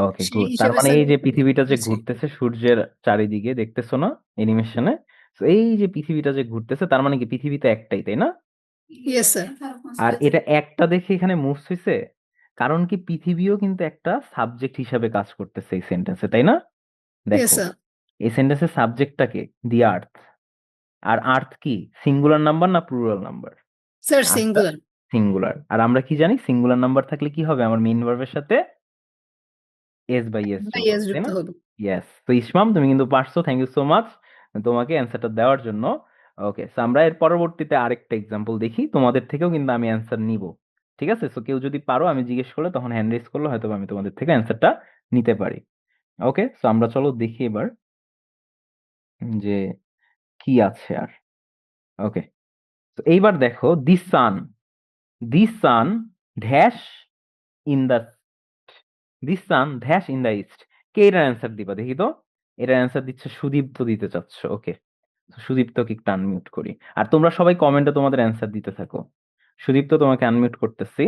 ওকে, সেই গুড। তার হিসেবে মানে স্যার এই যে পৃথিবীটা যে বলছি। ঘুরতেছে সূর্যের চারিদিকে, দেখতেছো না এনিমেশনে? তো এই যে পৃথিবীটা যে ঘুরতেছে, তার মানে কি পৃথিবীতে একটাই, তাই না? Yes sir. আর এটা একটা দেখে এখানে মুভস হইছে, কারণ কি পৃথিবীও কিন্তু একটা সাবজেক্ট হিসাবে কাজ করতেছে এই সেন্টেন্সে, তাই না? ইয়েস দেখো, স্যার। এই সেন্টেন্সের সাবজেক্টটাকে দি আর্থ, আর আর্থ কি সিঙ্গুলার নাম্বার না প্লুরাল নাম্বার? স্যার আর্থটা সিঙ্গুলার। সিঙ্গুলার, আর আমরা কি জানি সিঙ্গুলার নাম্বার থাকলে কি হবে, আমার মেইন ভার্বের সাথে এস বাই এস বাই যোগ এস হবে, তাই যুক্ত না? হবে। ইয়েস, তো ইসমাম তুমি কিন্তু পারছো, থ্যাংক ইউ সো মাচ তোমাকে অ্যান্সারটা দেওয়ার জন্য। ওকে, সো আমরা এর পরবর্তীতে আরেকটা এক্সাম্পল দেখি, তোমাদের থেকেও কিন্তু আমি অ্যান্সার নিব। ঠিক আছে, সো কেউ যদি পারো, আমি জিজ্ঞেস করলে তখন হ্যান্ড রেজ করলে হয়তো বা আমি তোমাদের থেকে অ্যান্সারটা নিতে পারি। ওকে, সো আমরা চলো দেখি এবার যে কি আছে আর। ওকে, তো এইবার দেখো, the sun dash in the, this sun dash in the east, কে এটার অ্যান্সার দিবা দেখি তো। এটার অ্যান্সার দিচ্ছে সুদীপ্ত দিতে চাচ্ছ, ওকে, সুদীপ্তকে একটু আনমিউট করি, আর তোমরা সবাই কমেন্টে তোমাদের অ্যান্সার দিতে থাকো। সুদীপ্ত তোমাকে আনমিউট করতেছি।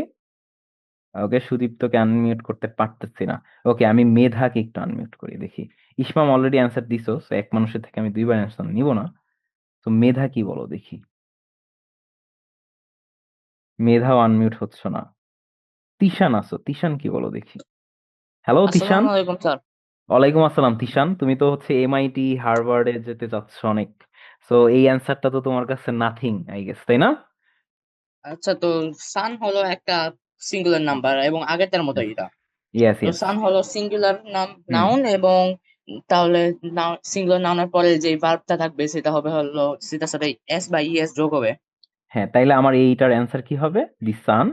ওকে, সুদীপ্তকে আনমিউট করতে পারতেছি না। ওকে, আমি মেধাকে একটু আনমিউট করি দেখি। ইসমাম অলরেডি অ্যান্সার দিছো, so এক মানুষের থেকে আমি দুইবার অ্যান্সার নিব না। তো মেধা কি বলো দেখি, মেধাও আনমিউট হচ্ছ না। তিশান আছো, তিশান কি বলো দেখি। হ্যালো তিশান। আসসালামু আলাইকুম স্যার। ওয়ালাইকুম আসসালাম তিশান, তুমি তো হচ্ছে এমআইটি হার্ভার্ডে যেতে চাচ্ছ অনেক, সো এই অ্যান্সারটা তো তোমার কাছে নাথিং আই গেস, তাই না? আচ্ছা, তো সান হলো একটা সিঙ্গুলার নাম্বার এবং আগেরটার মতো এটা। ইয়েস তো ইয়েস। সান হলো সিঙ্গুলার হুম। নাউন এবং তাহলে সিঙ্গুলার নাউনের পরে যে ভার্বটা থাকবে সেটা হবে হলো সেটার সাথে এস বা ইএস যোগ হবে। হ্যাঁ, তাইলে আমার এইটার অ্যান্সার কি হবে, the sun.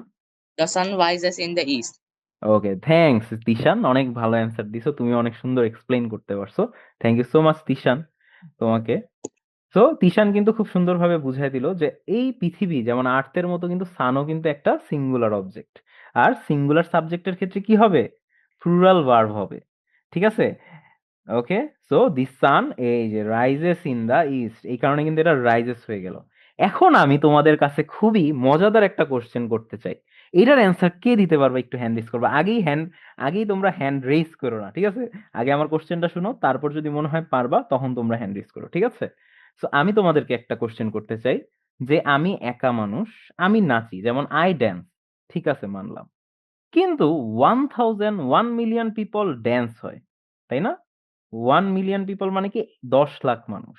The sun rises in the east. Okay, thanks Tishan, অনেক ভালো অ্যান্সার দিছো তুমি, অনেক সুন্দর এক্সপ্লেইন করতে পারছো। Thank you so much Tishan তোমাকে। তো তিশান কিন্তু খুব সুন্দরভাবে বুঝাই দিল যে এই পৃথিবী যেমন আর্থের মতো কিন্তু সানও কিন্তু একটা সিঙ্গুলার অবজেক্ট, আর সিঙ্গুলার সাবজেক্টের ক্ষেত্রে কি হবে, প্লুরাল ভার্ব হবে। ঠিক আছে, ওকে। সো দি সান এই যে রাইজেস ইন দা ইস্ট, এই কারণে কিন্তু এটা রাইজেস হয়ে গেল। এখন আমি তোমাদের কাছে খুবই মজাদার একটা কোশ্চেন করতে চাই, এটার অ্যান্সার কে দিতে পারবে একটু হ্যান্ড রেজ করবে, আগেই তোমরা হ্যান্ড রেজ করো না, ঠিক আছে? আগে আমার কোশ্চেনটা শুনো, তারপর যদি মনে হয় পারবা তখন তোমরা হ্যান্ড রেজ করো, ঠিক আছে? সো আমি তোমাদেরকে একটা কোশ্চেন করতে চাই, যে আমি একা মানুষ, আমি নাচি, যেমন আই ড্যান্স, ঠিক আছে মানলাম। কিন্তু 1 মিলিয়ন পিপল ড্যান্স হয়, তাই না? 1 মিলিয়ন পিপল মানে কি 10 লাখ মানুষ।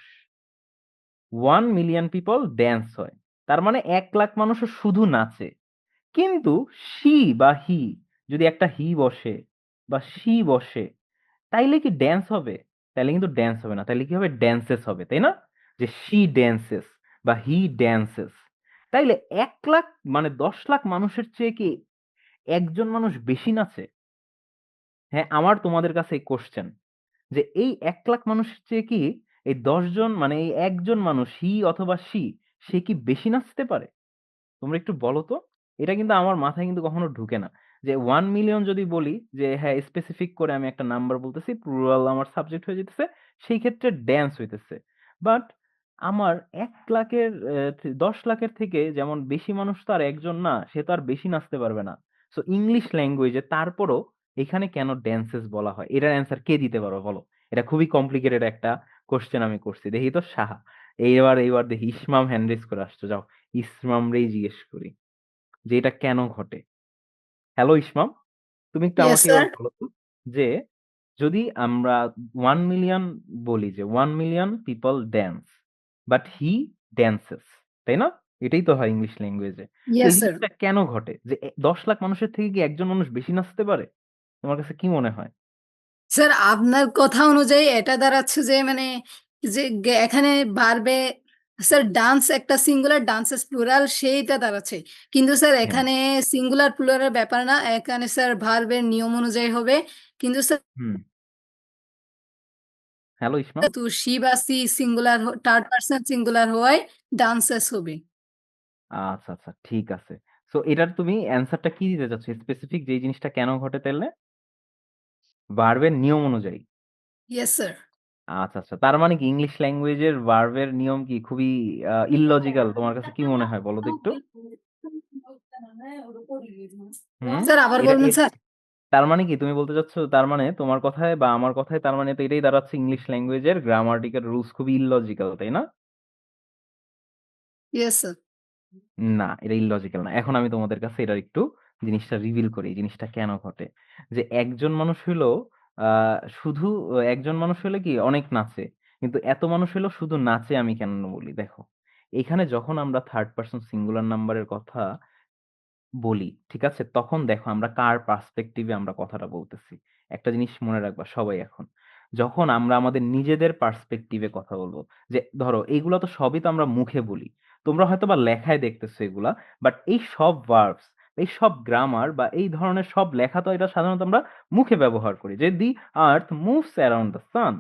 1 মিলিয়ন পিপল ড্যান্স হয়, তার মানে 1 লাখ মানুষও শুধু নাচে। কিন্তু শি বা হি, যদি একটা হি বসে বা শি বসে, তাইলে কি ড্যান্স হবে? তাইলে কিন্তু ড্যান্স হবে না, তাইলে কি হবে? ড্যান্সেস হবে, তাই না? যে শি ড্যান্সেস বা হি ড্যান্সেস। তাইলে 1 লাখ মানে 10 লাখ মানুষের চেয়ে কি একজন মানুষ বেশি নাচে? হ্যাঁ, আমার তোমাদের কাছে এই কোশ্চেন, যে এই 1 লাখ মানুষের চেয়ে কি এই 10 জন মানে এই একজন মানুষ হি অথবা শি, সে কি বেশি নাচতে পারে? তোমরা একটু বলো তো। এটা কিন্তু আমার মাথায় কিন্তু কখনো ঢুকে না। যে 1 মিলিয়ন যদি বলি, যে হ্যাঁ, স্পেসিফিক করে আমি একটা নাম্বার বলতেছি, প্লুরাল আমার সাবজেক্ট হয়ে যেতেছে, সেই ক্ষেত্রে ড্যান্স হইতেছে। বাট আমার ১ লাখের ১০ লাখের থেকে যেমন বেশি মানুষ তো আর একজন না, সে তো আর বেশি নাচতে পারবে না। সো ইংলিশ ল্যাঙ্গুয়েজে তারপরও এখানে কেন ড্যান্সেস বলা হয়? এটার অ্যান্সার কে দিতে পারো বলো? এটা খুবই কমপ্লিকেটেড একটা কোয়েশ্চেন আমি করছি। দেখি তো সাহা। এইবার দেখি ইসমাম হ্যান্ড রেইজ করে আসছো। যাও ইসমামরেই জিজ্ঞেস করি যে এটা কেন ঘটে? হ্যালো ইসমাম, তুমি একটু ইয়েস আমাকে স্যার। এবার বলো তো, যে যদি আমরা 1 মিলিয়ন বলি, যে 1 million people dance, but he dances, তাই না? এটাই তো হয় ইংলিশ ল্যাঙ্গুয়েজে। তো ইয়েস এই স্যার। জিনিসটা কেন ঘটে? যে ১০ লাখ মানুষের থেকে কি একজন মানুষ বেশি নাচতে পারে? তোমার কাছে কি মনে হয়? স্যার আপনার কথা অনুযায়ী এটা দাঁড়াচ্ছে যে মানে যে এখানে বাড়বে স্যার ডান্স একটা সিঙ্গুলার ডান্সেস প্লুরাল সেইটা দাঁড়াচ্ছে, কিন্তু স্যার হ্যাঁ, এখানে সিঙ্গুলার প্লুরালের ব্যাপার না, এখানে স্যার ভার্বের নিয়ম অনুযায়ী হবে, কিন্তু স্যার হুম। হ্যালো ইসমাম। তো শি বা সি সিঙ্গুলার থার্ড পার্সন সিঙ্গুলার হওয়ায় ডান্সেস হবে। আচ্ছা, আচ্ছা, ঠিক আছে। সো এটার তুমি অ্যান্সারটা কি দিতে চাচ্ছ? স্পেসিফিক যে এই জিনিসটা কেন ঘটে তাইলে? ভার্বের নিয়ম অনুযায়ী। Yes sir. আচ্ছা, আচ্ছা। তার মানে কি ইংলিশ ল্যাঙ্গুয়েজের ভার্বের নিয়ম কি খুবই ইললজিক্যাল? তোমার কাছে কি মনে হয় বলো তো একটু? হুম? স্যার আবার এটা বলবেন স্যার। তার মানে কি তুমি বলতে চাচ্ছ, তার মানে তোমার কথায় বা আমার কথায় তার মানে তো এটাই দাঁড়াচ্ছে, ইংলিশ ল্যাঙ্গুয়েজের গ্রামাটিক্যাল রুলস খুবই ইললজিক্যাল, তাই না? Yes sir. না, এটা ইললজিক্যাল না। এখন আমি তোমাদের কাছে এটার একটু জিনিসটা রিভিল করি। এই জিনিসটা কেন ঘটে? যে একজন মানুষ হইলো আ শুধু একজন মানুষ হইলে কি অনেক নাচে। কিন্তু এত মানুষ হইলেও শুধু নাচে আমি কেন বলি? দেখো, এখানে যখন আমরা থার্ড পারসন সিঙ্গুলার নাম্বারের কথা বলি, ঠিক আছে? তখন দেখো আমরা কার পার্সপেক্টিভে আমরা কথাটা বলতেছি। একটা জিনিস মনে রাখবা সবাই এখন। যখন আমরা আমাদের নিজেদের পার্সপেক্টিভে কথা বলবো, যে ধরো এইগুলা তো সবই তো আমরা মুখে বলি। তোমরা হয়তোবা লেখায় দেখতেছো এগুলা। বাট এই সব ভার্বস, এই সব গ্রামার বা এই ধরনের সব লেখা তো এটা সাধারণত আমরা মুখে ব্যবহার করি। যে the earth moves around the sun.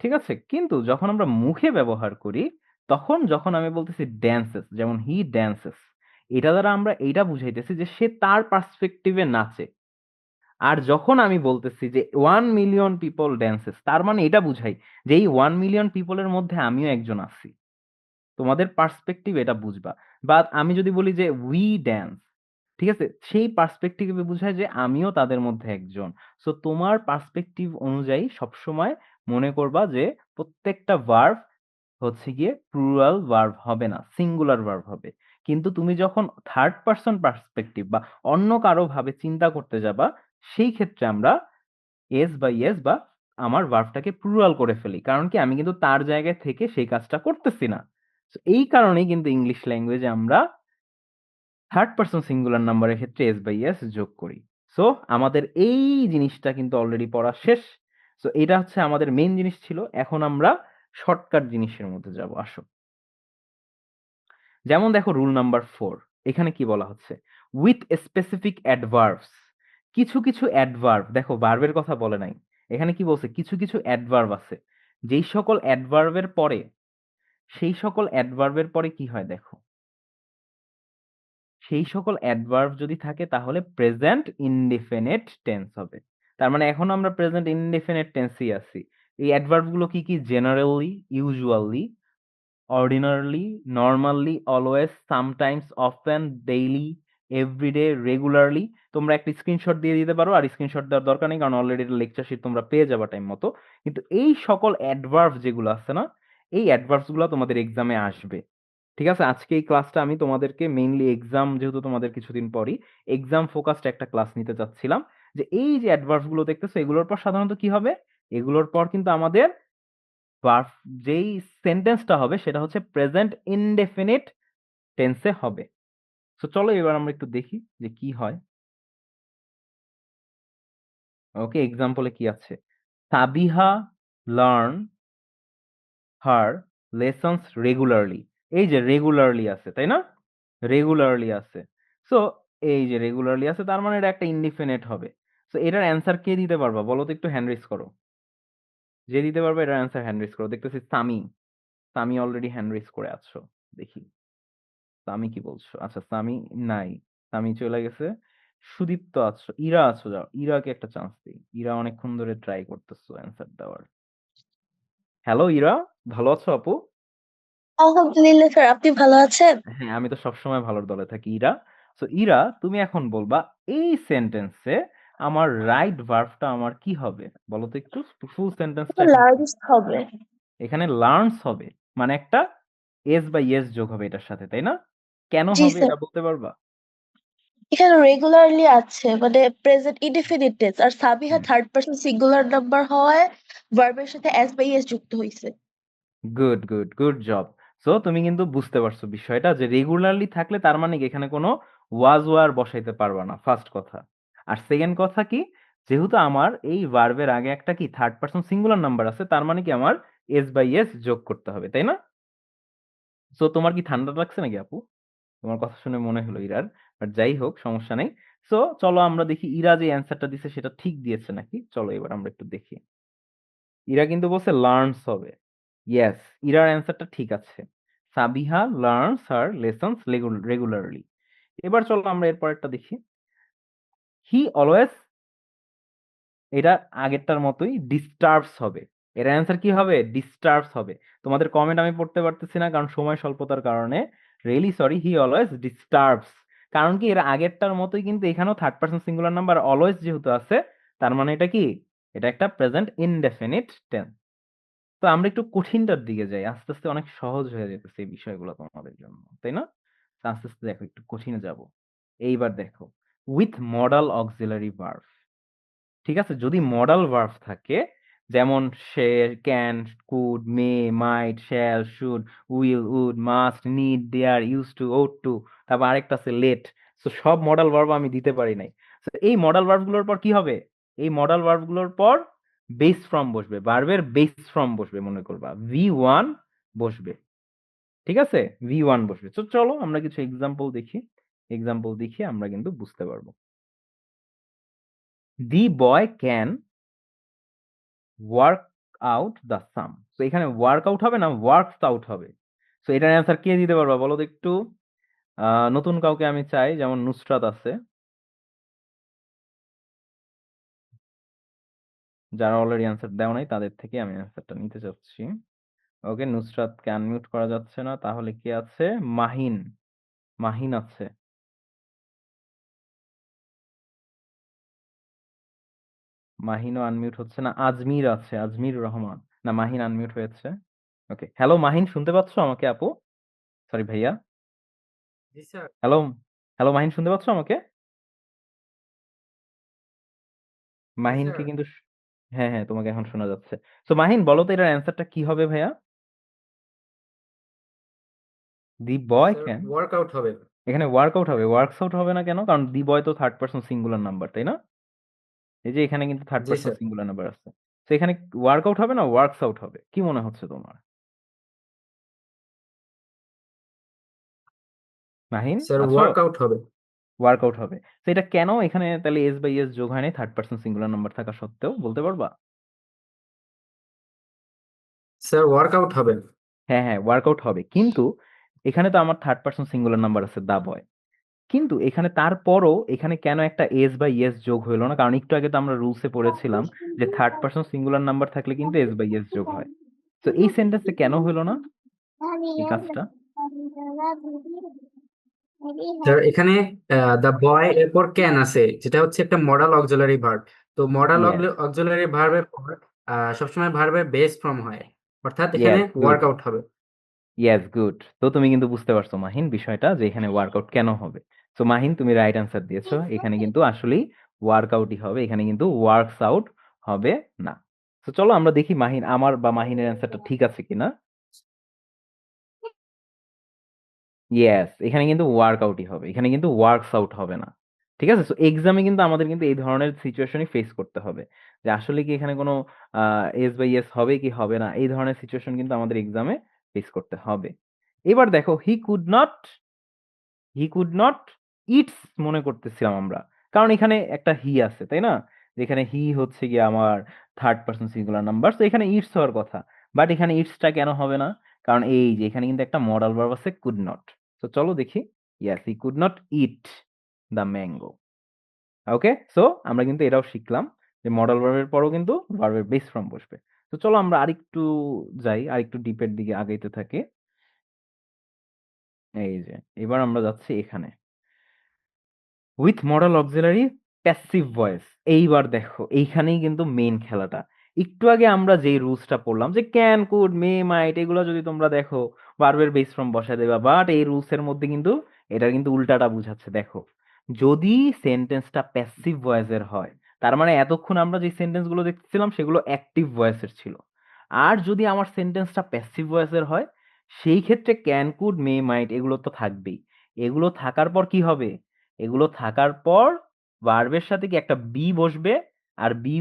ঠিক আছে? কিন্তু যখন আমরা মুখে ব্যবহার করি, তখন যখন আমি বলতেছি ড্যান্সেস, যেমন হি ড্যান্সেস, এটা দ্বারা আমরা এইটা বুঝাইতেছি যে সে তার পার্সপেক্টিভ এ নাচে। আর যখন আমি বলতেছি যে 1 মিলিয়ন পিপল ড্যান্সেস, তার মানে এটা বুঝাই যে এই 1 মিলিয়ন পিপল এর মধ্যে আমিও একজন আছি। তোমাদের পার্সপেক্টিভ এটা বুঝবা। বা আমি যদি বলি যে উই ড্যান্স, ঠিক আছে? সেই পার্সপেক্টিভে বুঝায় যে আমিও তাদের মধ্যে একজন। সো তোমার পার্সপেক্টিভ অনুযায়ী সবসময় মনে করবা যে প্রত্যেকটা ভার্ব হচ্ছে গিয়ে প্লুরাল ভার্ব হবে না, সিঙ্গুলার ভার্ব হবে। কিন্তু তুমি যখন থার্ড পারসন পার্সপেক্টিভ বা অন্য কারো ভাবে চিন্তা করতে যাবা, সেই ক্ষেত্রে আমরা এস বা ইয়েস বা আমার ভার্বটাকে প্লুরাল করে ফেলি। কারণ কি আমি কিন্তু তার জায়গায় থেকে সেই কাজটা করতেছি না। সো এই কারণেই কিন্তু ইংলিশ ল্যাঙ্গুয়েজে আমরা থার্ড পারসন সিঙ্গুলার নাম্বারের ক্ষেত্রে এস বাই এস যোগ করি। সো আমাদের এই জিনিসটা কিন্তু অলরেডি পড়া শেষ। সো এটা হচ্ছে আমাদের মেইন জিনিস ছিল। এখন আমরা শর্টকাট জিনিসের মধ্যে যাব। আসো। যেমন দেখো রুল নাম্বার 4, এখানে কি বলা হচ্ছে? With specific adverbs. কিছু, কিছু অ্যাডভার্ব, দেখো ভার্বের কথা বলে নাই। এখানে কি বলছে? কিছু, কিছু অ্যাডভার্ব আছে। যেই সকল অ্যাডভার্বের পরে, সেই সকল অ্যাডভার্বের পরে কি হয় দেখো? সেই সকল অ্যাডভার্ব যদি থাকে তাহলে প্রেজেন্ট ইনডিফিনিট টেন্স হবে। তার মানে এখন আমরা প্রেজেন্ট ইনডিফিনিট টেন্সেই আছি। এই অ্যাডভার্ব গুলো কি, কি? Generally, usually, ordinarily, normally, always, sometimes, often, daily, everyday, regularly। তোমরা একটা স্ক্রিনশট দিয়ে দিতে পারো, আর স্ক্রিনশট দেওয়ার দরকার নেই কারণ অলরেডি লেকচার শিট তোমরা পেয়ে যাবা টাইম মতো। কিন্তু এই সকল অ্যাডভার্ব যেগুলো আছে না, এই অ্যাডভার্বস গুলো তোমাদের এক্সামে আসবে। ঠিক আছে? আজকে এই ক্লাসটা আমি তোমাদেরকে মেইনলি এক্সাম, যেহেতু তোমাদের কিছুদিন পরই এক্সাম ফোকাসড একটা ক্লাস নিতে চাচ্ছিলাম, যে এই যে অ্যাডভার্বস গুলো দেখতেছো এগুলোর পর সাধারণত কি হবে, এগুলোর পর কিন্তু আমাদের ভার্ব, যেই সেন্টেন্সটা হবে সেটা হচ্ছে প্রেজেন্ট ইনডেফিনিট টেন্সে হবে। তো চলো এবার আমরা একটু দেখি যে কি হয়। ওকে, এক্সাম্পলে কি আছে? সাবিহা লার্ন হার লেসন্স রেগুলারলি। এই যে রেগুলারলি আছে, তাই না? রেগুলারলি আছে। সো এই যে রেগুলারলি আছে, তার মানে এটা একটা ইনডিফিনিট হবে। সো এটার অ্যান্সার কে দিতে পারবা বলো তো, একটু হ্যান্ড রেজ করো। যে দিতে পারবে এটার অ্যান্সার হ্যান্ড রেজ করো। দেখতেছি Sami, Sami already hand raise করে আছো। দেখি সামি কি বলছো। আচ্ছা সামি নাই, সামি চলে গেছে। সুদীপ্ত আছো, ইরা আছো, যাও ইরাকে একটা চান্স দিই। ইরা অনেকক্ষণ ধরে ট্রাই করতেছো অ্যান্সার দেওয়ার। হ্যালো ইরা, ভালো আছো আপু? আলহামদুলিল্লাহ স্যার, আপনি ভালো আছেন? হ্যাঁ, আমি তো সবসময় ভালোর দলে থাকি ইরা। সো ইরা, তুমি এখন বলবা এই সেন্টেন্সে আমার রাইট ভার্বটা আমার কি হবে বলো তো একটু। ফুল সেন্টেন্সটা এখন কি? লার্নস হবে। এখানে লার্নস হবে, মানে একটা এস বা ইয়েস যোগ হবে এটার সাথে, তাই না? কেন জি হবে স্যার, এটা বলতে পারবা? এখানে রেগুলারলি আছে মানে প্রেজেন্ট ইনডিফিনিট টেন্স, আর সাবিহা হুম, থার্ড পারসন সিঙ্গুলার নাম্বার হওয়ায় ভার্বের সাথে এস বাই এস যুক্ত হয়েছে। Good good good job. So তুমি কিন্তু বুঝতে পারছো বিষয়টা, যে রেগুলারলি থাকলে তার মানে কি এখানে কোনো ওয়াজ ওয়ার বসাইতে পারবা না, ফার্স্ট কথা। আর সেকেন্ড কথা কি, যেহেতু আমার এই ভার্বের আগে একটা কি থার্ড পারসন সিঙ্গুলার নাম্বার আছে, তার মানে কি আমার এস বাই এস যোগ করতে হবে, তাই না? সো তোমার কি ঠান্ডা লাগছে নাকি আপু? তোমার কথা শুনে মনে হলো ইরার, বাট যাই হোক সমস্যা নেই। সো চলো আমরা দেখি ইরা যে অ্যান্সারটা দিছে সেটা ঠিক দিয়েছে নাকি। চলো এবার আমরা একটু দেখি। ইরা কিন্তু বলছে লার্নস হবে। ইয়েস, ইরার অ্যান্সারটা ঠিক আছে। সাবিহা লার্নস হার লেসন্স রেগুলারলি। এবার চলো আমরা এর পরেরটা দেখি। হি অলওয়েজ, এটা আগেরটার মতোই ডিস্টার্বস হবে। এর অ্যান্সার কি হবে? ডিস্টার্বস হবে। তোমাদের কমেন্ট আমি পড়তে পারতেছি না কারণ সময় স্বল্পতার কারণে। Really sorry, he always disturbs. কারণ কি এর আগেরটার মতোই কিন্তু এখানেও third person singular number always যেহেতু আছে, তার মানে এটা কি, এটা একটা প্রেজেন্ট ইনডেফিনিট টেন্স। তো আমরা একটু কঠিনটার দিকে যাই, আস্তে আস্তে অনেক সহজ হয়ে যেতেছে এই বিষয়গুলো তোমাদের জন্য, তাই না? তো আস্তে আস্তে দেখো একটু কঠিনে যাব। এইবার দেখো, উইথ মডাল অক্সিলারি ভার্ব। ঠিক আছে, যদি মডাল ভার্ব থাকে, যেমন সে, can, could, may, might, shall, should, will, would, must, need, dare, use to, ought to, তারপর আরেকটা আছে লেট। তো সব মডাল ভার্ব আমি দিতে পারি নাই। তো এই মডাল ভার্ব গুলোর পর কি হবে? এই মডাল ভার্ব গুলোর পর বেস ফর্ম বসবে, ভার্বের বেস ফর্ম বসবে, মনে করবা V1 বসবে। ঠিক আছে, V1 বসবে। তো চলো আমরা কিছু এক্সাম্পল দেখি। এক্সাম্পল দেখি আমরা কিন্তু বুঝতে পারবো। The boy can work out the sum. তো এখানে ওয়ার্ক আউট হবে না, ওয়ার্কস আউট হবে। তো এটার অ্যান্সার কে দিতে পারবা বলো তো একটু। নতুন কাউকে আমি চাই, যেমন নুসরাত আছে, যারা অলরেডি অ্যান্সার দেও নাই তাদের থেকে আমি অ্যান্সারটা নিতে চাচ্ছি। ওকে, নুসরাতকে আনমিউট করা যাচ্ছে না, তাহলে কে আছে? মাহিন, মাহিন আছে। মাহিনও আনমিউট হচ্ছে না। আজমির আছে, আজমির রহমান। না, মাহিন আনমিউট হয়েছে। ওকে, হ্যালো মাহিন, শুনতে পাচ্ছ আমাকে আপু? সরি ভাইয়া। জি স্যার। হ্যালো, হ্যালো মাহিন, শুনতে পাচ্ছ আমাকে? জি মাহিনকে স্যার। কিন্তু হ্যাঁ হ্যাঁ, তোমাকে এখন শোনা যাচ্ছে। তো মাহিন বলো তো এটার অ্যান্সারটা কি হবে ভাইয়া? দি বয় স্যার ক্যান, ওয়ার্কআউট হবে। এখানে ওয়ার্কআউট হবে, ওয়ার্কস আউট হবে না কেন? কারণ দি বয় তো থার্ড পারসন সিঙ্গুলার নাম্বার, তাই না? এই যে এখানে কিন্তু থার্ড জি পারসন স্যার। সিঙ্গুলার নাম্বার আছে। তো এখানে ওয়ার্কআউট হবে না ওয়ার্কস আউট হবে, কি মনে হচ্ছে তোমার? মাহিন স্যার আছো? ওয়ার্কআউট হবে। ওয়ার্কআউট হবে। তো এটা কেন এখানে তাহলে এস বাই এস যোগ হয়নি থার্ড পারসন সিঙ্গুলার নাম্বার থাকা সত্ত্বেও, বলতে পারবা? স্যার ওয়ার্কআউট হবে। হ্যাঁ হ্যাঁ, ওয়ার্কআউট হবে, কিন্তু এখানে তো আমার থার্ড পারসন সিঙ্গুলার নাম্বার আছে দা বয়। কিন্তু এখানে তারপরও এখানে কেন একটা এস বাই এস যোগ হইলো না? কারণ একটু আগে তো আমরা রুলসে পড়েছিলাম যে থার্ড পারসন সিঙ্গুলার নাম্বার থাকলে কিন্তু এস বাই এস যোগ হয়। তো এই সেন্টেন্সে কেন হইলো না এই কাজটা? স্যার এখানে দ্য বয় এরপর ক্যান আছে, যেটা হচ্ছে একটা মডাল অক্সিলারি ভার্ব। তো মডাল ইয়েস, অক্সিলারি ভার্বের পর সবসময় ভার্বের বেস ফর্ম হয়, অর্থাৎ এখানে ইয়েস, গুড, ওয়ার্কআউট হবে। Yes, good. তো তুমি কিন্তু বুঝতে পারছো মাহিন বিষয়টা যে এখানে ওয়ার্কআউট কেন হবে। সো মাহিন তুমি রাইট অ্যান্সার দিয়েছো, এখানে কিন্তু আসলেই ওয়ার্কআউটই হবে, এখানে কিন্তু ওয়ার্কস আউট হবে না। তো চলো আমরা দেখি মাহিন আমার বা মাহিনের অ্যান্সারটা ঠিক আছে কিনা। ইয়েস, এখানে কিন্তু ওয়ার্কআউটই হবে, এখানে কিন্তু ওয়ার্কস আউট হবে না। ঠিক আছে, সো এক্সামে কিন্তু আমাদের কিন্তু এই ধরনের সিচুয়েশনই ফেস করতে হবে, যে আসলে কি এখানে কোনো এস বাই এস হবে কি হবে না, এই ধরনের সিচুয়েশন কিন্তু আমাদের এক্সামে ফেস করতে হবে। এবার দেখো, হি কুড নট ইটস মনে করতেছিলাম আমরা, কারণ এখানে একটা হি আছে তাই না, যেখানে হি হচ্ছে গিয়ে আমার থার্ড পারসন সিঙ্গুলার নাম্বার, তো এখানে ইটস হওয়ার কথা। বাট এখানে ইটসটা কেন হবে না, কারণ এই যে এখানে কিন্তু একটা মডাল ভার্ব আছে কুড নট। তো চলো দেখি, yes he could not it the mango. Okay, so আমরা কিন্তু এটাও শিখলাম যে মডাল ভার্বের পরও কিন্তু ভার্বের বেস ফর্ম বসবে। তো চলো আমরা আরেকটু যাই, আরেকটু ডিপের দিকে আগাইতে থাকি। এই যে এবার আমরা যাচ্ছি এখানে with modal auxiliary passive voice. এইবার দেখো এইখানেই কিন্তু মেইন খেলাটা। একটু আগে আমরা যেই রুলসটা পড়লাম যে ক্যান, কুড, মে, মাইট, এগুলো যদি তোমরা দেখো ভার্বের বেস ফর্ম বসায় দেবা, বাট এই রুলসের মধ্যে কিন্তু এটা কিন্তু উল্টাটা বুঝাচ্ছে। দেখো, যদি সেন্টেন্সটা প্যাসিভ ভয়েসের হয়, তার মানে এতক্ষণ আমরা যে সেন্টেন্সগুলো দেখতেছিলাম সেগুলো অ্যাক্টিভ ভয়েসের ছিল। আর যদি আমার সেন্টেন্সটা প্যাসিভ ভয়েসের হয়, সেই ক্ষেত্রে ক্যান, কুড, মে, মাইট এগুলো তো থাকবেই। এগুলো থাকার পর কি হবে, এগুলো থাকার পর ভার্বের সাথে কি একটা বি বসবে, আর বি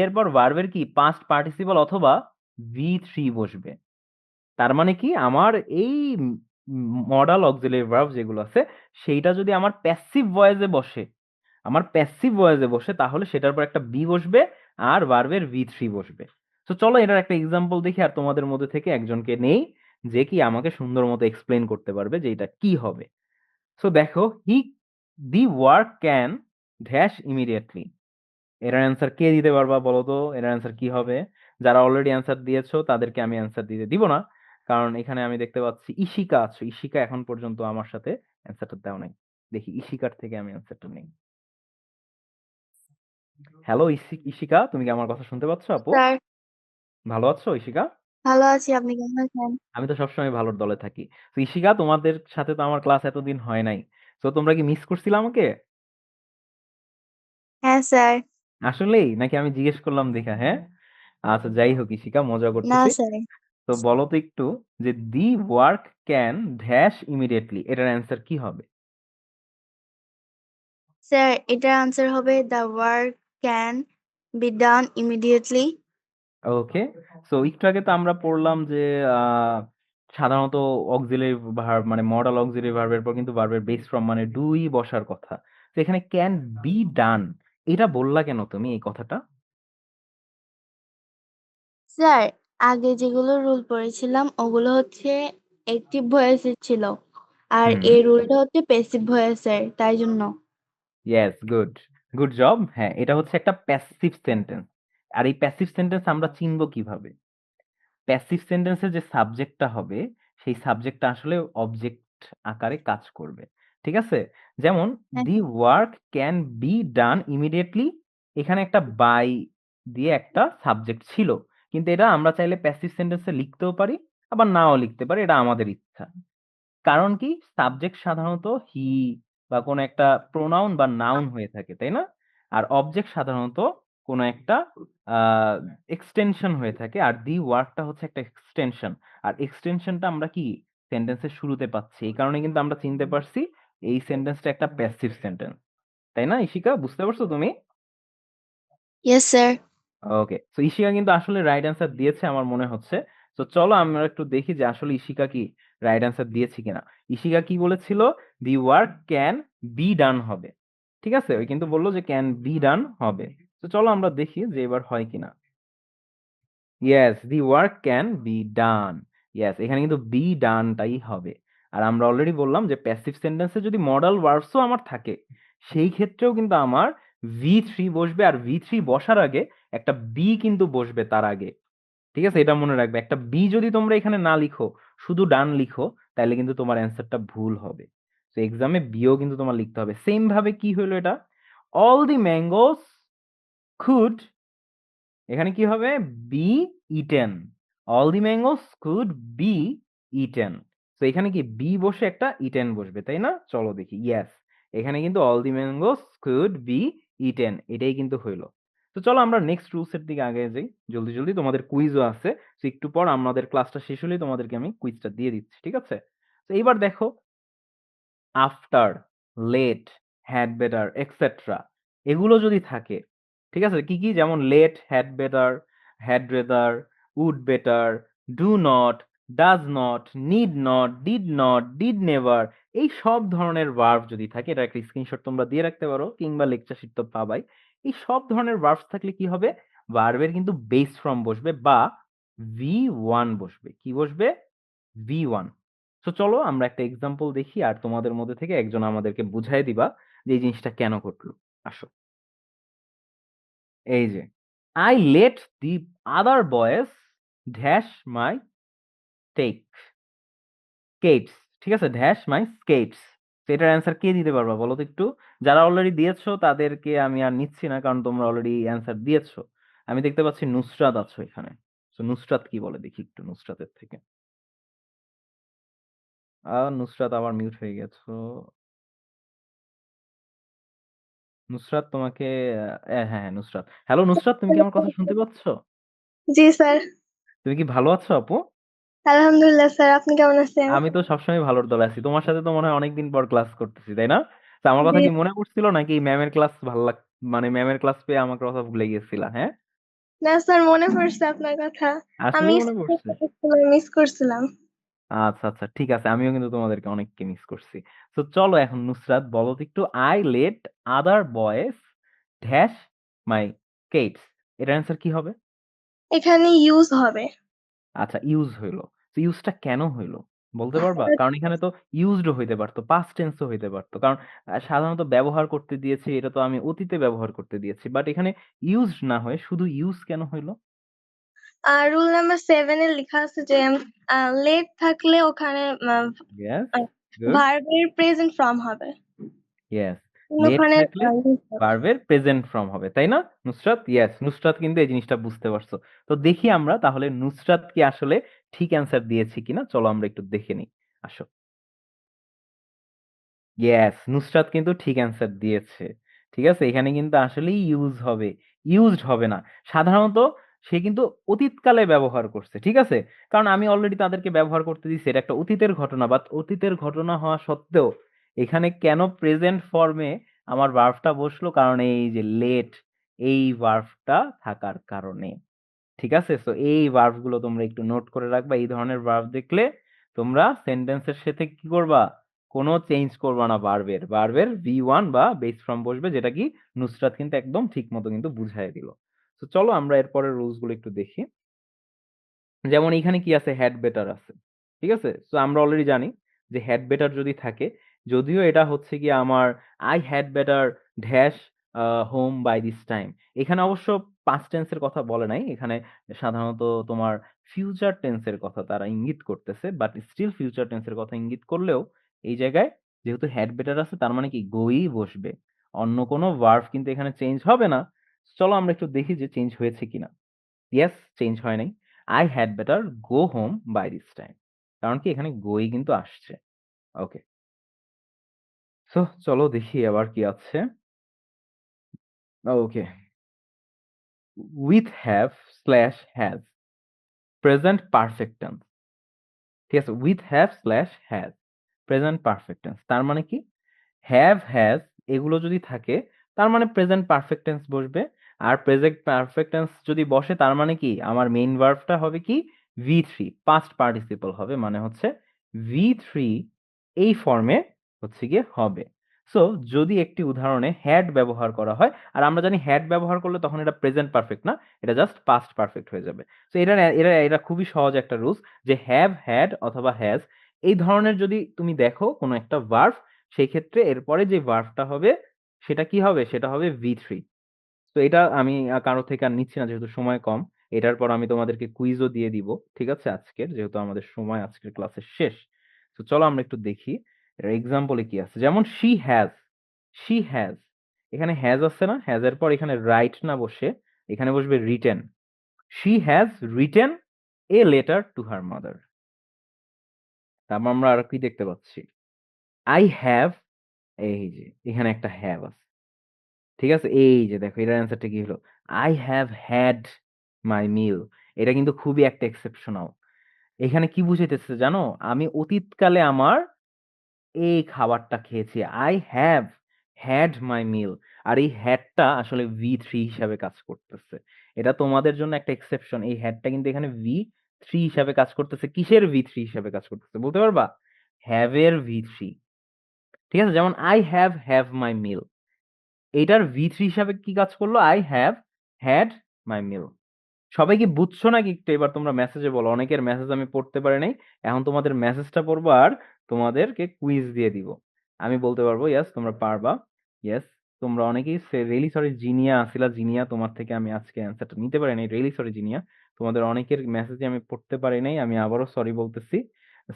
এর পর ভার্বের কি পাস্ট পার্টিসিপল অথবা ভি3 বসবে। তার মানে কি আমার এই মডাল অক্সিলারি ভার্ব যেগুলো আছে সেইটা যদি আমার প্যাসিভ ভয়েসে বসে, তাহলে সেটার পর একটা বি বসবে আর ভার্বের ভি3 বসবে। তো চলো এটার একটা এক্সাম্পল দেখি, আর তোমাদের মধ্যে থেকে একজনকে নেই যে কি আমাকে সুন্দর মতো এক্সপ্লেন করতে পারবে যে এটা কি হবে। সো দেখো, the work can dash immediately. এটার অ্যান্সার কে দিতে পারবা বলো তো, এটার অ্যান্সার কি হবে? যারা অলরেডি অ্যান্সার দিয়েছো তাদেরকে আমি অ্যান্সার দিতে দিব না, কারণ এখানে আমি দেখতে পাচ্ছি ইশিকা আছো, ইশিকা এখন পর্যন্ত আমার সাথে অ্যান্সারটা দেও নাই। দেখি ইশিকার থেকে আমি অ্যান্সারটা নেই। হ্যালো ইশিকা, তুমি কি আমার কথা শুনতে পাচ্ছ আপু? স্যার ভালো আছো ইশিকা? ভালো আছি, আপনি কেমন আছেন? আমি তো সবসময় ভালোর দলে থাকি। তো ইশিকা, তোমাদের সাথে তো আমার ক্লাস এতদিন হয় নাই, তো তোমরা কি মিস করছিলে আমাকে? হ্যাঁ স্যার। আসলেই নাকি আমি জিজ্ঞেস করলাম দেখা? হ্যাঁ, আচ্ছা যাই হোক ইশিকা, মজা না করতেছি। স্যার। তো বলো তো একটু যে the work can dash immediately, এটার অ্যান্সার কি হবে? স্যার এটার আনসার হবে the work can be done immediately. Okay, so একটু আগে তো আমরা পড়লাম যে সাধারণত অক্সিলারি ভার্ব মানে মডাল অক্সিলারি ভার্বের পর কিন্তু ভার্বের বেস ফর্ম মানে ডুই বসার কথা। তো এখানে ক্যান বি ডান, এটা বললা কেন তুমি এই কথাটা? স্যার আগে যেগুলো রুল পড়েছিলাম ওগুলো হচ্ছে অ্যাক্টিভ ভয়েসের ছিল, আর হুম, এই রুলটা হচ্ছে প্যাসিভ ভয়েসের, তাই জন্য। Yes, good, good job. হ্যাঁ, এটা হচ্ছে একটা প্যাসিভ সেন্টেন্স। আর এই প্যাসিভ সেন্টেন্স আমরা চিনবো কিভাবে? প্যাসিভ সেন্টেন্সের যে সাবজেক্টটা হবে সেই সাবজেক্টটা আসলে অবজেক্ট আকারে কাজ করবে। ঠিক আছে, যেমন হ্যাঁ the work can be done immediately, এখানে একটা বাই দিয়ে একটা সাবজেক্ট ছিল, কিন্তু এটা আমরা চাইলে প্যাসিভ সেন্টেন্সে লিখতেও পারি আবার নাও লিখতে পারি, এটা আমাদের ইচ্ছা। কারণ কি, সাবজেক্ট সাধারণত হি বা কোনো একটা প্রোনাউন বা নাউন হয়ে থাকে তাই না, আর অবজেক্ট সাধারণত কোনো একটা এক্সটেনশন হয়ে থাকে, আর দি ওয়ার্কটা হচ্ছে একটা এক্সটেনশন। আর এক্সটেনশনটা আমরা কি সেন্টেন্সের শুরুতে পাচ্ছি, এই কারণে কিন্তু আমরা চিনতে পারছি এই সেন্টেন্সটা একটা প্যাসিভ সেন্টেন্স। তাই না ইশিকা, বুঝতে পারছো তুমি? Yes sir. ওকে, তো ইশিকা কিন্তু আসলে রাইট অ্যান্সার দিয়েছে আমার মনে হচ্ছে। তো চলো আমরা একটু দেখি যে আসলে ইশিকা কি রাইট অ্যান্সার দিয়েছে কিনা। ইশিকা কি বলেছিল? The work can be done হবে। ঠিক আছে, ওই কিন্তু বললো যে ক্যান বি ডান হবে। তো চলো আমরা দেখি যে এবার হয় কিনা। Yes, the work can be done. Yes, এখানে কিন্তু বি ডানটাই হবে। আর আমরা অলরেডি বললাম যে প্যাসিভ সেন্টেন্সে যদি মডাল ভার্বসও আমার থাকে, সেই ক্ষেত্রেও কিন্তু আমার ভি3 বসবে, আর ভি3 বসার আগে একটা বি কিন্তু বসবে তার আগে। ঠিক আছে, এটা মনে রাখবে, একটা বি যদি তোমরা এখানে না লিখো, শুধু ডান লিখো, তাহলে কিন্তু তোমার অ্যান্সারটা ভুল হবে। তো এক্সামে বিও কিন্তু তোমার লিখতে হবে। সেম ভাবে কি হলো এটা, অল দি ম্যাঙ্গোস কুড, এখানে কি হবে? B eaten. All the mangoes could be eaten. তো এখানে কি বি বসে একটা ইটেন বসবে, তাই না? চলো দেখি। ইয়েস, এখানে কিন্তু all the mangoes could be eaten, এটাই কিন্তু হইলো। তো চলো আমরা নেক্সট রুলস এর দিকে আগে যাই জলদি জলদি। তোমাদের কুইজও আছে, তো একটু পর আমাদের ক্লাসটা শেষ হলেই তোমাদেরকে আমি কুইজটা দিয়ে দিচ্ছি, ঠিক আছে? তো এইবার দেখো, after, let, had better, etcetera, এগুলো যদি থাকে, ঠিক আছে? কি কি? যেমন let, had better, had rather, would better, do not, does not, need not, did never, এই সব ধরনের ভার্ব যদি থাকে, এটা একটা স্ক্রিনশট তোমরা দিয়ে রাখতে পারো, কিংবা লেকচার শিট তো পাবাই। এই সব ধরনের ভার্বস থাকলে কি হবে? ভার্বের কিন্তু বেস ফর্ম বসবে বা V1 বসবে। কি বসবে? V1। তো চলো আমরা একটা এক্সাম্পল দেখি, আর তোমাদের মধ্যে থেকে একজন আমাদেরকে বুঝাই দিবা যে এই জিনিসটা কেন ঘটলো। আসো। এই যে, I let the other boys dash my take skates, ঠিক আছে? Dash my skates. তো এটার অ্যান্সার কে দিতে পারবা বলো তো একটু? যারা অলরেডি দিয়েছো তাদেরকে আমি আর নিচ্ছি না, কারণ তোমরা অলরেডি অ্যান্সার দিয়েছো। আমি দেখতে পাচ্ছি নুসরাত আছো এখানে। তো নুসরাত কি বলে দেখি একটু নুসরাতের থেকে। নুসরাত আবার মিউট হয়ে গেছো। নুসরাত তোমাকে হ্যাঁ, হ্যাঁ, নুসরাত। হ্যালো নুসরাত, তুমি কি আমার কথা শুনতে পাচ্ছ? জি স্যার। তুমি কি ভালো আছো আপু? আলহামদুলিল্লাহ স্যার, আপনি কেমন আছেন? আমি তো সবসময় ভালোর দলে আছি। তোমার সাথে তো মনে হয় অনেকদিন পর ক্লাস করতেছি, তাই না? তো আমার কথা জি কি মনে পড়ছিল, নাকি ম্যামের ক্লাস ভাল লাগ মানে ম্যামের ক্লাস পেয়ে আমার কথা ভুলে গিয়েছিলা, হ্যাঁ? না স্যার, মনে পড়ছে আপনার কথা। আমি আসলেই মনে পড়ছে? মিস করছিলাম। আচ্ছা, আচ্ছা, ঠিক আছে। আমিও কিন্তু তোমাদেরকে অনেককে মিস করছি। তো চলো এখন নুসরাত বলো তো একটু, I let other boys dash my Keats, এটার অ্যান্সার কি হবে? এখানে ইউজ হবে। আচ্ছা, ইউজ হইলো। তো ইউজটা কেন হইলো বলতে পারবা? কারণ এখানে তো ইউজড হইতে পারতো, পাস্ট টেন্সও হইতে পারতো। কারণ সাধারণত ব্যবহার করতে দিয়েছি, এটা তো আমি অতীতে ব্যবহার করতে দিয়েছি। বাট এখানে ইউজড না হয়ে শুধু ইউজ কেন হইলো? রুল নাম্বার 7 এ লেখা আছে যে লেট থাকলে ওখানে ইয়েস, গুড। ভার্বের প্রেজেন্ট ফর্ম হবে। ইয়েস, লেট ওখানে থাকলে ভার্বের প্রেজেন্ট ফর্ম হবে, তাই না নুসরাত? ইয়েস, নুসরাত কিন্তু এই জিনিসটা বুঝতে পারছো। তো দেখি আমরা তাহলে নুসরাত কি আসলে ঠিক অ্যান্সার দিয়েছি কিনা, চলো আমরা একটু দেখে নিই। আসো। ইয়েস, নুসরাত কিন্তু ঠিক অ্যান্সার দিয়েছে। ঠিক আছে? এখানে কিন্তু আসলেই ইউজ হবে, ইউজড হবে না। সাধারণত সে কিন্তু অতীতকালে ব্যবহার করছে। ঠিক আছে? কারণ আমি অলরেডি তাদেরকে ব্যবহার করতে দিচ্ছি। এটা একটা অতীতের ঘটনা, বাট অতীতের ঘটনা হওয়া সত্ত্বেও এখানে কেন প্রেজেন্ট ফর্মে আমার ভার্বটা বসলো? কারণ এই যে লেট, এই ভার্বটা থাকার কারণে। ঠিক আছে? সো এই ভার্ব গুলো তোমরা একটু নোট করে রাখবা। এই ধরনের ভার্ব দেখলে তোমরা সেন্টেন্সের সাথে কি করবা? কোনো চেঞ্জ করবা না ভার্বের। ভার্বের V1 বা বেস ফর্ম বসবে, যেটা কি নুসরাত কিন্তু একদম ঠিক মতো কিন্তু বুঝায় দিল। তো চলো আমরা এরপরের রুলস গুলো একটু দেখি। যেমন এখানে কি আছে? হ্যাড বেটার আছে। ঠিক আছে? সো আমরা অলরেডি জানি যে হ্যাড বেটার যদি থাকে, যদিও এটা হচ্ছে গিয়ে আমার I had better dash home by this time. এখানে অবশ্য পাস্ট টেন্স এর কথা বলে নাই। এখানে সাধারণত তোমার ফিউচার টেন্স এর কথা তারা ইঙ্গিত করতেছে। বাট স্টিল ফিউচার টেন্স এর কথা ইঙ্গিত করলেও এই জায়গায় যেহেতু হ্যাড বেটার আছে, তার মানে কি গোই বসবে। অন্য কোনো ভার্ব কিন্তু এখানে চেঞ্জ হবে না। চলো আমরা একটু দেখি যে চেঞ্জ হয়েছে কিনা। ইয়েস, চেঞ্জ হয় নাই। I had better go home by this time. কারণ কি এখানে গোই কিন্তু আসছে। ওকে। সো চলো দেখি আবার কি আছে। Okay. With have slash has, present perfect tense. ঠিক আছে? With have slash has, present perfect tense. তার মানে কি? হ্যাভ, হ্যাজ এগুলো যদি থাকে, তার মানে প্রেজেন্ট পারফেক্ট টেন্স বসবে। আর প্রেজেন্ট পারফেক্ট টেন্স যদি বসে, তার মানে কি আমার মেইন ভার্বটা হবে কি? V3, পাস্ট পার্টিসিপল হবে, মানে হচ্ছে V3 এই ফর্মে হচ্ছে গিয়ে হবে। সো যদি একটি উদাহরণে হ্যাড ব্যবহার করা হয়, আর আমরা জানি হ্যাড ব্যবহার করলে তখন এটা প্রেজেন্ট পারফেক্ট না, এটা জাস্ট পাস্ট পারফেক্ট হয়ে যাবে। সো এটা এটা এটা খুবই সহজ একটা রুলস, যে হ্যাভ, হ্যাড অথবা হ্যাজ এই ধরনের যদি তুমি দেখো কোনো একটা ভার্ব, সেই ক্ষেত্রে এরপরে যে ভার্বটা হবে সেটা কি হবে? সেটা হবে V3। তো এটা আমি কারো থেকে আর নিচ্ছি না, যেহেতু সময় কম। এটার পর আমি তোমাদেরকে কুইজও দিয়ে দিব। ঠিক আছে? আজকের যেহেতু আমাদের সময় আজকের ক্লাসের শেষ। তো চলো আমরা একটু দেখি এর এক্সাম্পলে কি আছে। যেমন শি হ্যাজ, শি হ্যাজ, এখানে হ্যাজ আছে না? হ্যাজ এর পর এখানে রাইট না বসে এখানে বসবে written. She has written a letter to her mother. তারপর আমরা আর কি দেখতে পাচ্ছি? আই হ্যাভ, এই যে এখানে একটা হ্যাভ আছে। ঠিক আছে? এই যে দেখো এটার অ্যান্সারটা কি হলো? আই হ্যাভ হ্যাড মাই মিল। এটা কিন্তু খুবই একটা এক্সেপশনাল। এখানে কি বুঝাইতেছে জানো? আমি অতীতকালে আমার এই খাবারটা খেয়েছি। আই হ্যাভ হ্যাড মাই মিল। আর এই হ্যাডটা আসলে V3 হিসাবে কাজ করতেছে। এটা তোমাদের জন্য একটা এক্সেপশন। এই হ্যাডটা কিন্তু এখানে V3 হিসাবে কাজ করতেছে। কিসের V3 হিসাবে কাজ করতেছে বলতে পারবা? হ্যাভ এর V3। ঠিক আছে? যেমন আই হ্যাভ মাই মিল। এইটার V3 হিসাবে কি কাজ করলো? আই হ্যাভ হ্যাড মাই মিল। সবাই কি বুঝছো নাকি একটু এবার তোমরা মেসেজে বলো? অনেকের মেসেজ আমি পড়তে পারি নাই। এখন তোমাদের মেসেজটা পড়বো আর তোমাদেরকে কুইজ দিয়ে দিব। আমি বলতে পারবো ইয়েস তোমরা পারবা। ইয়েস, তোমরা অনেকেই রিয়েলি সরি জিনিয়া আসিলা। জিনিয়া, তোমার থেকে আমি আজকে অ্যান্সারটা নিতে পারি নাই। রিয়েলি সরি জিনিয়া, তোমাদের অনেকের মেসেজে আমি পড়তে পারি নাই। আমি আবারও সরি বলতেছি।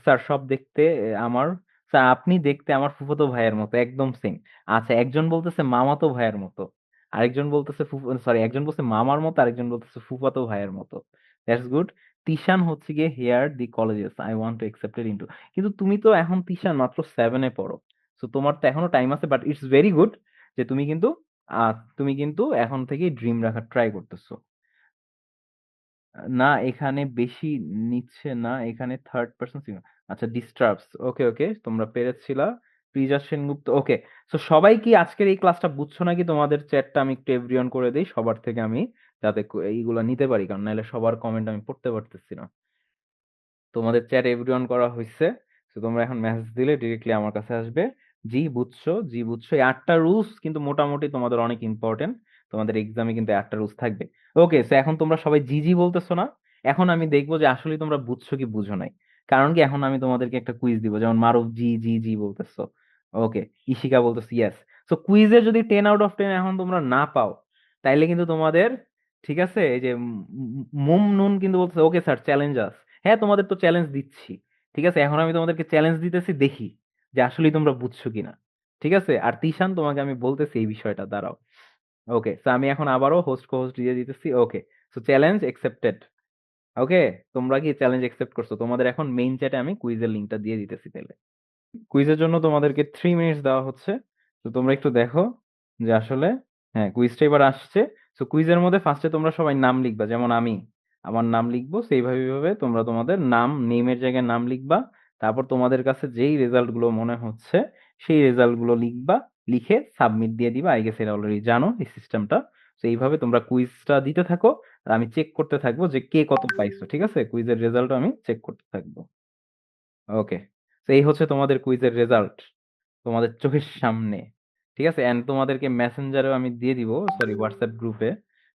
স্যার সব দেখতে আমার, স্যার আপনি দেখতে আমার ফুফাতো ভাইয়ের মতো একদম সেম। আচ্ছা, একজন বলতেছে মামাতো ভাইয়ের মতো, আরেকজন বলতেছে সরি, একজন বলছে মামার মতো, আরেকজন বলতেছে ফুফাতো ভাইয়ের মতো। That's good. তিশান হচ্ছে গিয়ে here the colleges I want to accepted into. কিন্তু তুমি তো এখন তিশান মাত্র 7-এ পড়ো। সো তোমার তো এখনো টাইম আছে, বাট ইটস ভেরি গুড যে তুমি কিন্তু এখন থেকেই ড্রিম রাখার ট্রাই করতেছো। না, এখানে বেশি নিচ্ছে না, এখানে থার্ড পারসন সিঙ্গুলার। আচ্ছা, ডিস্টার্বস, ওকে ওকে, তোমরা পেরেছিলা। প্রিজা সেনগুপ্ত, ওকে। সো সবাই কি আজকের এই ক্লাসটা বুঝছো নাকি? তোমাদের চ্যাটটা আমি একটু এভরিওয়ান করে দিই সবার থেকে, আমি যাতে এইগুলা নিতে পারি, কারণ নাহলে সবার কমেন্ট আমি পড়তে পারতেছি না। তোমাদের চ্যাট এভরিওয়ান করা হয়েছে। তো তোমরা এখন মেসেজ দিলে ডিরেক্টলি আমার কাছে আসবে। জি বুঝছো, জি বুঝছো। এই 8টা রুলস কিন্তু মোটামুটি তোমাদের অনেক ইম্পর্টেন্ট। তোমাদের এক্সামে কিন্তু 8টা রুলস থাকবে। ওকে, সো এখন তোমরা সবাই জি জি বলতেছো না? এখন আমি দেখবো যে আসলে তোমরা বুঝছো কি বুঝো নাই। কারণ কি, এখন আমি তোমাদেরকে একটা কুইজ দিব, যেমন মারুফ জি জি জি বলতেছো। ওকে, ইশিকা বলতেছো ইয়েস। সো কুইজে যদি 10/10 এখন তোমরা না পাও, তাইলে কিন্তু তোমাদের, ঠিক আছে, এই যে মুম নুন কিন্তু বলতেছে ওকে স্যার চ্যালেঞ্জ আস। হ্যাঁ, তোমাদের তো চ্যালেঞ্জ দিচ্ছি। ঠিক আছে, এখন আমি তোমাদেরকে চ্যালেঞ্জ দিতেছি, দেখি যে আসলেই তোমরা বুঝছো কিনা। ঠিক আছে, আর তিশান তোমাকে আমি বলতেছি এই বিষয়টা, দাঁড়াও। ওকে, তো আমি এখন আবারও হোস্ট কোহোস্ট দিয়ে দিতেছি। ওকে, সো চ্যালেঞ্জ অ্যাকসেপ্টেড। ওকে, তোমরা কি চ্যালেঞ্জ অ্যাকসেপ্ট করছো? তোমাদের এখন মেইন চ্যাটে আমি কুইজের লিংকটা দিয়ে দিতেছি তাহলে। কুইজের জন্য তোমাদেরকে 3 মিনিটস দেওয়া হচ্ছে। তো তোমরা একটু দেখো যে আসলে, হ্যাঁ কুইজটা এবার আসছে। সো কুইজের মধ্যে ফার্স্টে তোমরা সবাই নাম লিখবা, যেমন আমি আমার নাম লিখবো সেইভাবে ভাবে তোমরা তোমাদের নাম, নেমের জায়গায় নাম লিখবা। তারপর তোমাদের কাছে যেই রেজাল্ট গুলো মনে হচ্ছে সেই রেজাল্ট গুলো লিখবা, লিখে সাবমিট দিয়ে দিবা। আই গেস এটা অলরেডি জানো এই সিস্টেমটা। তো এইভাবে তোমরা কুইজটা দিতে থাকো, আর আমি চেক করতে থাকবো যে কে কত পাইছো। ঠিক আছে, কুইজের রেজাল্ট আমি চেক করতে থাকবো। ওকে, তো এই হচ্ছে তোমাদের কুইজের রেজাল্ট তোমাদের চোখের সামনে। ঠিক আছে, এন্ড তোমাদেরকে মেসেঞ্জারেও আমি দিয়ে দিব, সরি হোয়াটসঅ্যাপ গ্রুপে।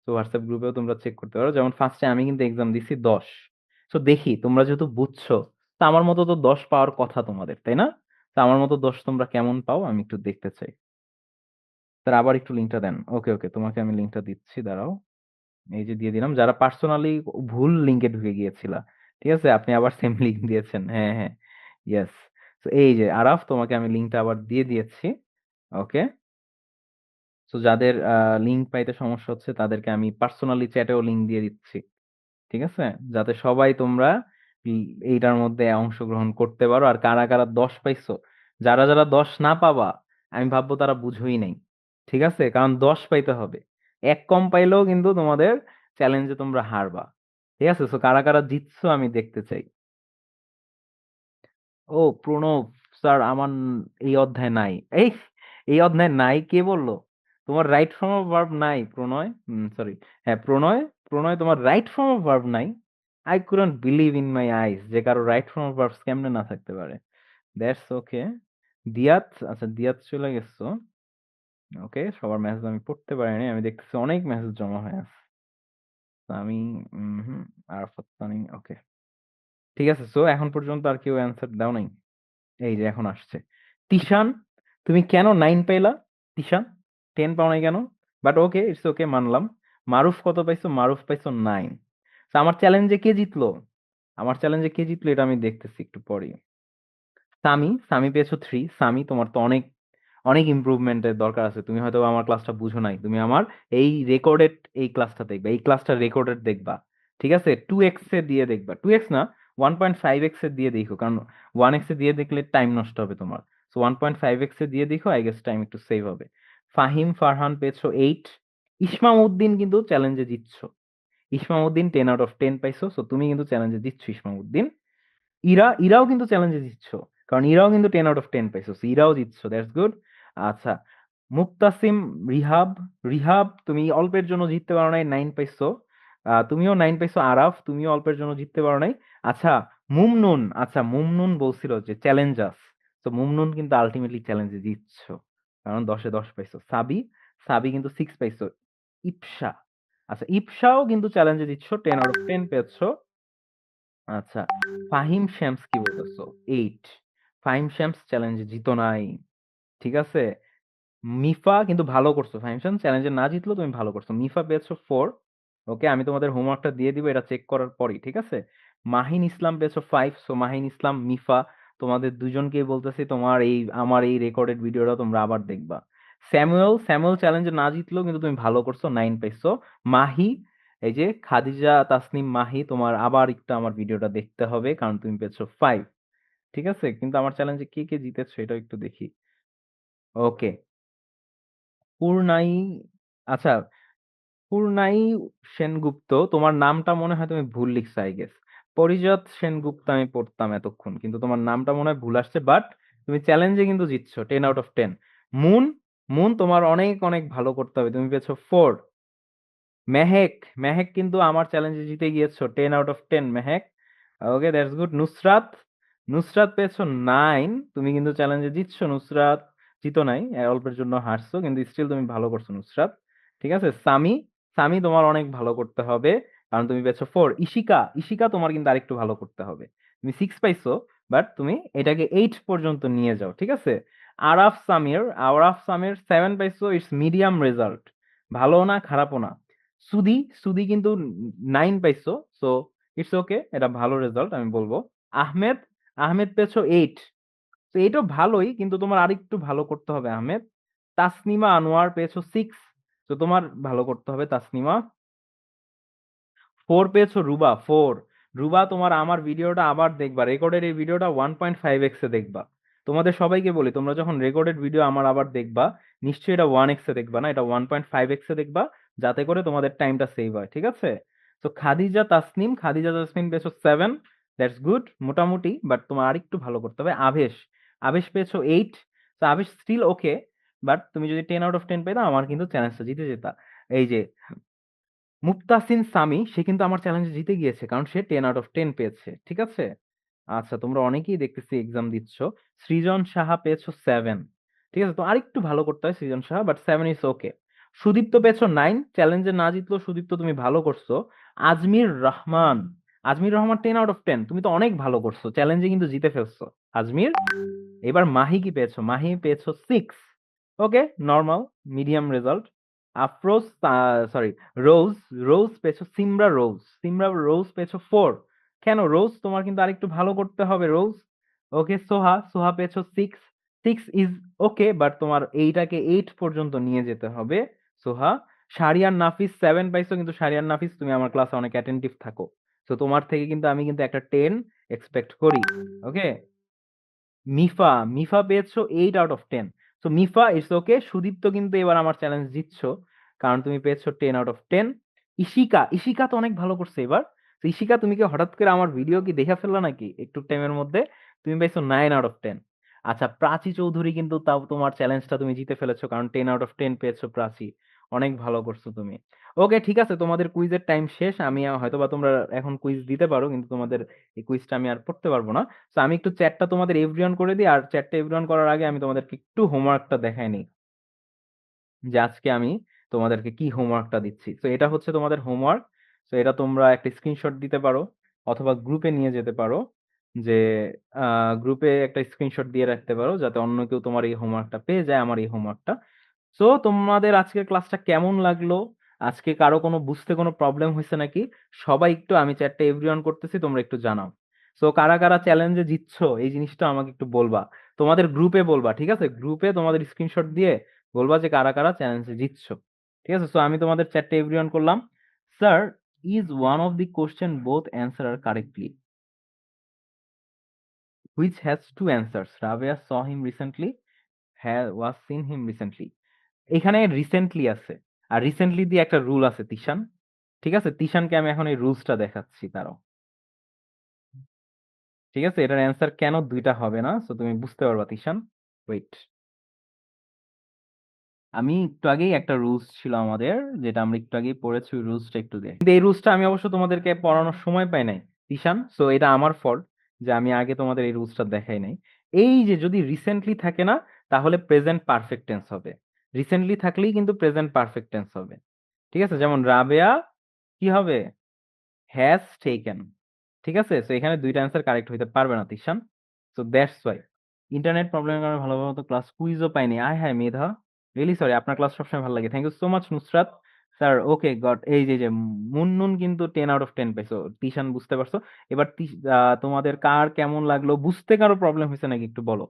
তো হোয়াটসঅ্যাপ গ্রুপেও তোমরা চেক করতে পারো। যেমন ফার্স্টে আমি কিন্তু এক্সাম দিছি 10। তো দেখি তোমরা যেহেতু বুঝছো, তো আমার মতো তো 10 পাওয়ার কথা তোমাদের, তাই না? তো আমার মতো 10 তোমরা কেমন পাও আমি একটু দেখতে চাই। তার আবার একটু লিঙ্কটা দেন। ওকে ওকে, তোমাকে আমি লিঙ্কটা দিচ্ছি, দাঁড়াও। এই যে দিয়ে দিলাম। যারা পার্সোনালি ভুল লিংকে ঢুকে গিয়েছিল, ঠিক আছে, আপনি আবার সেম লিংক দিয়েছেন। হ্যাঁ হ্যাঁ, ইয়েস। তো এই যে আরাফ, তোমাকে আমি লিংকটা আবার দিয়ে দিয়েছি। ওকে, তো যাদের লিংক পাইতে সমস্যা হচ্ছে তাদেরকে আমি পার্সোনালি চ্যাটেও লিংক দিয়ে দিচ্ছি। ঠিক আছে, যাতে সবাই তোমরা এইটার মধ্যে অংশগ্রহণ করতে পারো। আর কারা কারা 10 পাইছো, যারা যারা 10 না পাবা, আমি ভাববো তারা বুঝোই নাই। ঠিক আছে, কারণ 10 পাইতে হবে। এক কম পাইলেও কিন্তু তোমাদের চ্যালেঞ্জে তোমরা হারবা। ঠিক আছে, তো কারা কারা জিতছো আমি দেখতে চাই। ও প্রণব স্যার, আমার এই অধ্যায় নাই। এই অধ্যায় নাই কে বললো? তোমার রাইট ফর্ম অফ ভার্ব নাই প্রণয়, সরি, হ্যাঁ প্রণয়, প্রণয় তোমার রাইট ফর্ম অফ ভার্ব নাই। I couldn't believe in my eyes যে কারো রাইট ফর্ম অফ ভার্বস কেমনে না থাকতে পারে। That's okay. দিয়াত, আচ্ছা দিয়াত চলে গেছো। ওকে, সবার মেসেজ আমি পড়তে পারিনি, আমি দেখতেছি অনেক মেসেজ জমা হয়ে আছে। তো আমি আরাফাত তানিম, ওকে ঠিক আছে। সো এখন পর্যন্ত আর কেউ অ্যান্সার দাও নাই। এই যে এখন আসছে। তিশান, তুমি কেন 9 পাইলা? তিশান 10 পাও নাই কেন? বাট ওকে, ইটস ওকে, মানলাম। মারুফ কত পাইছো? মারুফ পাইছো 9। আমার চ্যালেঞ্জে কে জিতলো? আমার চ্যালেঞ্জে কে জিতলো এটা আমি দেখতেছি একটু পরে। সামি, সামি পেয়েছো 3। সামি, তোমার তো অনেক অনেক ইমপ্রুভমেন্টের দরকার আছে। তুমি হয়তো আমার ক্লাসটা বুঝো নাই। তুমি আমার এই রেকর্ডেড এই ক্লাসটা দেখবা, এই ক্লাসটা রেকর্ডেড দেখবা। ঠিক আছে, 2x এ দিয়ে দেখবা, 2x না, 1.5x এ দিয়ে দেখো, কারণ 1x এ দিয়ে দেখলে টাইম নষ্ট হবে তোমার। সো 1.5x এ দিয়ে দেখো, আই গেস টাইম একটু সেভ হবে। ফাহিম ফারহান পেয়েছো 8। ইসমামউদ্দিন কিন্তু চ্যালেঞ্জে জিতছো। ইসমামউদ্দিন 10 আউট অফ 10 পাইছো, সো তুমি কিন্তু চ্যালেঞ্জে জিতছো ইসমামউদ্দিন। ইরাও কিন্তু চ্যালেঞ্জে জিতছো, কারণ ইরাও কিন্তু 10 আউট অফ 10 পাইছো, so ইরাও জিতছো, দ্যাটস গুড। আচ্ছা, মুক্তাসিম রিহাব, রিহাব তুমি অল্পের জন্য জিততে পারো নাই, 9 পাইছো। তুমিও 9 পাইছো। আরাফ তুমিও অল্পের জন্য জিততে পারো নাই। আচ্ছা, মুমনুন, আচ্ছা মুমনুন বলছিল যে চ্যালেঞ্জাস, তো মুমনুন কিন্তু আলটিমেটলি চ্যালেঞ্জে জিতছো, কারণ 10-এ 10 পাইছো। সাবি, সাবি কিন্তু 6 পাইছো। ইপসা, আচ্ছা ইপসাও কিন্তু চ্যালেঞ্জে জিতছো, 10 আউট অফ 10 পেয়েছো। আচ্ছা, ফাহিম শ্যামস কি বলতেছো? 8। ফাহিম শ্যামস চ্যালেঞ্জে জিতো নাই, ঠিক আছে। মিফা কিন্তু ভালো করছো, ফাহিম শ্যামস চ্যালেঞ্জে না জিতলো, তুমি ভালো করছো। মিফা পেয়েছো 4। ওকে, আমি তোমাদের হোমওয়ার্কটা দিয়ে দিব, এটা চেক করার পরই, ঠিক আছে। মাহিন ইসলাম পেয়েছো 5। সো মাহিন ইসলাম, মিফা, তোমাদের দুজনকেই বলতেছি তোমার এই আমার এই রেকর্ডেড ভিডিওটা তোমরা আবার দেখবা। স্যামুয়েল, স্যামুয়েল চ্যালেঞ্জে না জিতলো, কিন্তু তুমি ভালো করছো, 9 পাইছো। মাহি, এই যে খাদিজা তাসনিম মাহি, তোমার আবার একটু আমার ভিডিওটা দেখতে হবে, কারণ তুমি পেয়েছো 5, ঠিক আছে। কিন্তু আমার চ্যালেঞ্জে কে কে জিতেছো এটা একটু দেখি। ওকে, পূর্ণাই, আচ্ছা পূর্ণাই সেনগুপ্ত, তোমার নামটা মনে হয় তুমি ভুল লিখছো, আই গেস। পরিজাত সেনগুপ্ত আমি পড়তাম এতক্ষণ, কিন্তু তোমার নামটা মনে হয় ভুল আসছে, বাট তুমি চ্যালেঞ্জে কিন্তু জিতছো, 10 আউট অফ 10। মুন, মুন তোমার অনেক অনেক ভালো করতে হবে, তুমি পেয়েছো 4। মেহেক, মেহেক কিন্তু আমার চ্যালেঞ্জে জিতে গিয়েছো, 10 out of 10 Mehak. Okay, that's good. Nusrat, Nusrat পেয়েছো 9, তুমি কিন্তু চ্যালেঞ্জে জিতছো নুসরাত। জিতো নাই, অল্পের জন্য হারছো, কিন্তু স্টিল তুমি ভালো করছো নুসরাত, ঠিক আছে। সামি, সামি তোমার অনেক ভালো করতে হবে, কারণ তুমি পেয়েছো 4। ইশিকা, ইশিকা তোমার কিন্তু আরেকটু ভালো করতে হবে, তুমি 6 পাইছো, বাট তুমি এটাকে 8 পর্যন্ত নিয়ে যাও, ঠিক আছে। আরাফ সামির, আরাফ সামির 7 পাইছো, ইটস মিডিয়াম রেজাল্ট, ভালো না খারাপও না। সুদি, সুদি কিন্তু 9 পাইছো, সো ইটস ওকে, এটা ভালো রেজাল্ট আমি বলবো। আহমেদ, আহমেদ পেয়েছো 8, তো এটাও ভালোই, কিন্তু তোমার আরেকটু ভালো করতে হবে আহমেদ। তাসনিমা আনোয়ার পেয়েছো 6, তো তোমার ভালো করতে হবে তাসনিমা। 4 পেয়েছো রুবা, 4। রুবা তোমার আমার ভিডিওটা আবার দেখবা, রেকর্ডেড এই ভিডিওটা 1.5x এ দেখবা। তোমাদের সবাইকে বলি, তোমরা যখন রেকর্ডেড ভিডিও আমার আবার দেখবা, নিশ্চয়ই এটা 1x এ দেখবা না, এটা 1.5x এ দেখবা, যাতে করে তোমাদের টাইমটা সেভ হয়, ঠিক আছে। তো খাদিজা তাসনিম, খাদিজা তাসনিম পেয়েছো 7, দ্যাটস গুড মোটামুটি, বাট তোমার আরেকটু ভালো করতে হবে। আবেশ, আবেশ পেয়েছো 8, তো আবেশ স্টিল ওকে, বাট তুমি যদি 10 আউট অফ 10 পেতা, আমার কিন্তু চ্যালেঞ্জটা জিতে যেতা। এই যে মুক্তাসিন সামি, সে কিন্তু আমার চ্যালেঞ্জে জিতে গিয়েছে, কারণ সে 10 আউট অফ 10 পেয়েছে, ঠিক আছে। আচ্ছা, তোমরা অনেকেই দেখতেছি এক্সাম দিচ্ছ। সৃজন সাহা পেয়েছো 7, ঠিক আছে, তো আরেকটু ভালো করতে হয় Srijan Saha, but 7 is okay. Sudipta পেয়েছো 9, চ্যালেঞ্জে না জিতলো সুদীপ্ত, তুমি ভালো করছো। আজমির রহমান, আজমির রহমান 10 আউট অফ 10, তুমি তো অনেক ভালো করছো, চ্যালেঞ্জে কিন্তু জিতে ফেলছো আজমির। এবার মাহি কি পেয়েছো? মাহি পেয়েছো 6, okay, normal medium result. Afroz, sorry Roz, Roz পেয়েছো, সিমরা রোজ, সিমরা রোজ পেয়েছো 4। কেন রোজ, তোমার কিন্তু আরেকটু ভালো করতে হবে রোজ। ওকে, সোহা, সোহা পেয়েছো 6, 6 ইজ ওকে, বাট তোমার এইটাকে 8 পর্যন্ত নিয়ে যেতে হবে সোহা। শারিয়ান নাফিস 7 পাইছো, কিন্তু শারিয়ান নাফিস তুমি আমার ক্লাসে অনেক অ্যাটেন্টিভ থাকো, তো তোমার থেকে কিন্তু আমি কিন্তু একটা 10 এক্সপেক্ট করি। ওকে, মিফা, মিফা পেয়েছো 8 আউট অফ 10, তো মিফা ইটস ওকে। সুদীপ্ত কিন্তু এবার আমার চ্যালেঞ্জ জিতছো, কারণ তুমি পেয়েছো 10 আউট অফ 10। ইশিকা, ইশিকা তো অনেক ভালো করছে এবার। তো ইশিকা, তুমি কি হঠাৎ করে আমার ভিডিও কি দেখে ফেললা নাকি একটু টাইমের মধ্যে? তুমি পেয়েছো 9 আউট অফ 10। আচ্ছা, প্রাচী চৌধুরী কিন্তু তাও তোমার চ্যালেঞ্জটা তুমি জিতে ফেলেছো, কারণ 10 আউট অফ 10 পেয়েছো প্রাচী, অনেক ভালো করছো তুমি। ওকে, ঠিক আছে, তোমাদের কুইজের টাইম শেষ, আমি হয়তোবা তোমরা এখন কুইজ দিতে পারো, কিন্তু তোমাদের এই কুইজটা আমি আর পড়তে পারবো না। তো আমি একটু চ্যাটটা তোমাদের এভরিওয়ান করে দিই, আর চ্যাটটা এভরিওয়ান করার আগে আমি তোমাদেরকে একটু হোমওয়ার্কটা দেখাই নিই, যে আজকে আমি তোমাদেরকে কি হোমওয়ার্কটা দিচ্ছি। তো এটা হচ্ছে তোমাদের হোমওয়ার্ক, তো এটা তোমরা একটা স্ক্রিনশট দিতে পারো, অথবা গ্রুপে নিয়ে যেতে পারো, যে গ্রুপে একটা স্ক্রিনশট দিয়ে রাখতে পারো, যাতে অন্য কেউ তোমার এই হোমওয়ার্কটা পেয়ে যায়, আমার এই হোমওয়ার্কটা। সো তোমাদের আজকের ক্লাসটা কেমন লাগলো? আজকে কারো কোনো বুঝতে কোনো প্রবলেম হয়েছে নাকি? সবাই একটু, আমি চ্যাটটা এভরিওয়ান করতেছি, তোমরা একটু জানাও। সো কারা কারা চ্যালেঞ্জে জিতছো এই জিনিসটা আমাকে একটু বলবা, তোমাদের গ্রুপে বলবা, ঠিক আছে, গ্রুপে তোমাদের স্ক্রিনশট দিয়ে বলবা যে কারা কারা চ্যালেঞ্জে জিতছো, ঠিক আছে। সো আমি তোমাদের চ্যাটটা এভরিওয়ান করলাম। Sir, is one of the question both answer are correctly? which has two answers. Rabia saw him recently, was seen him recently. এখানে রিসেন্টলি আছে, আর রিসেন্টলি দিয়ে একটা রুল আছে তিশান। ঠিক আছে, তিশানকে আমি এখন এই রুলসটা দেখাচ্ছি, তারও ঠিক আছে। এটার অ্যান্সার কেন দুইটা হবে না, সো তুমি বুঝতে পারবা তিশান। ওয়েট, আমি একটু আগেই একটা রুলস ছিল আমাদের, যেটা আমরা একটু আগেই পড়েছি, ওই রুলসটা একটু দেখ। কিন্তু এই রুলসটা আমি অবশ্য তোমাদেরকে পড়ানোর সময় পাই নাই তিশান, সো এটা আমার ফল্ট যে আমি আগে তোমাদের এই রুলসটা দেখাই নাই। এই যে যদি রিসেন্টলি থাকে না, তাহলে প্রেজেন্ট পারফেক্ট টেন্স হবে। রিসেন্টলি থাকলেই কিন্তু প্রেজেন্ট পারফেক্ট টেন্স হবে। ঠিক আছে, যেমন রাবেয়া কি হবে, হ্যাজ টেকেন। ঠিক আছে, সো এখানে দুইটা অ্যান্সার কারেক্ট হইতে পারবে না Tishan, so that's why. Internet প্রবলেমের কারণে ভালোভাবে তো ক্লাস কুইজও পাইনি। আয় হায় মেধা, রিয়েলি সরি, আপনার ক্লাস সবসময় ভালো লাগে। Thank you so much Nusrat sir. Okay god, এই যে মুননুন কিন্তু 10/10 পাইছো তিশান, বুঝতে পারছো। এবার তোমাদের কার কেমন লাগলো, বুঝতে কারো প্রবলেম হয়েছে নাকি একটু বলো।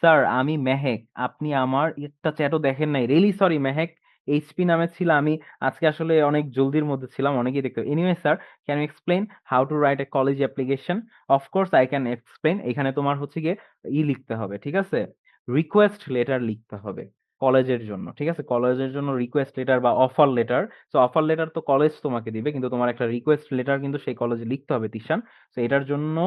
স্যার আমি মেহেক, আপনি আমার একটা চ্যাটও দেখেন নাই, রিয়েলি সরি মেহেক। এইচপি নামে ছিল, আমি আজকে আসলে অনেক জলদির মধ্যে ছিলাম, অনেকেই দেখতে। Anyway sir, can you explain how to write a college application? Of course I can explain. এখানে তোমার হচ্ছে গিয়ে লিখতে হবে, ঠিক আছে, রিকোয়েস্ট লেটার লিখতে হবে কলেজের জন্য। ঠিক আছে, কলেজের জন্য রিকোয়েস্ট লেটার বা অফার লেটার। তো অফার লেটার তো কলেজ তোমাকে দিবে, কিন্তু তোমার একটা রিকোয়েস্ট লেটার কিন্তু সেই কলেজে লিখতে হবে তিশান। তো এটার জন্য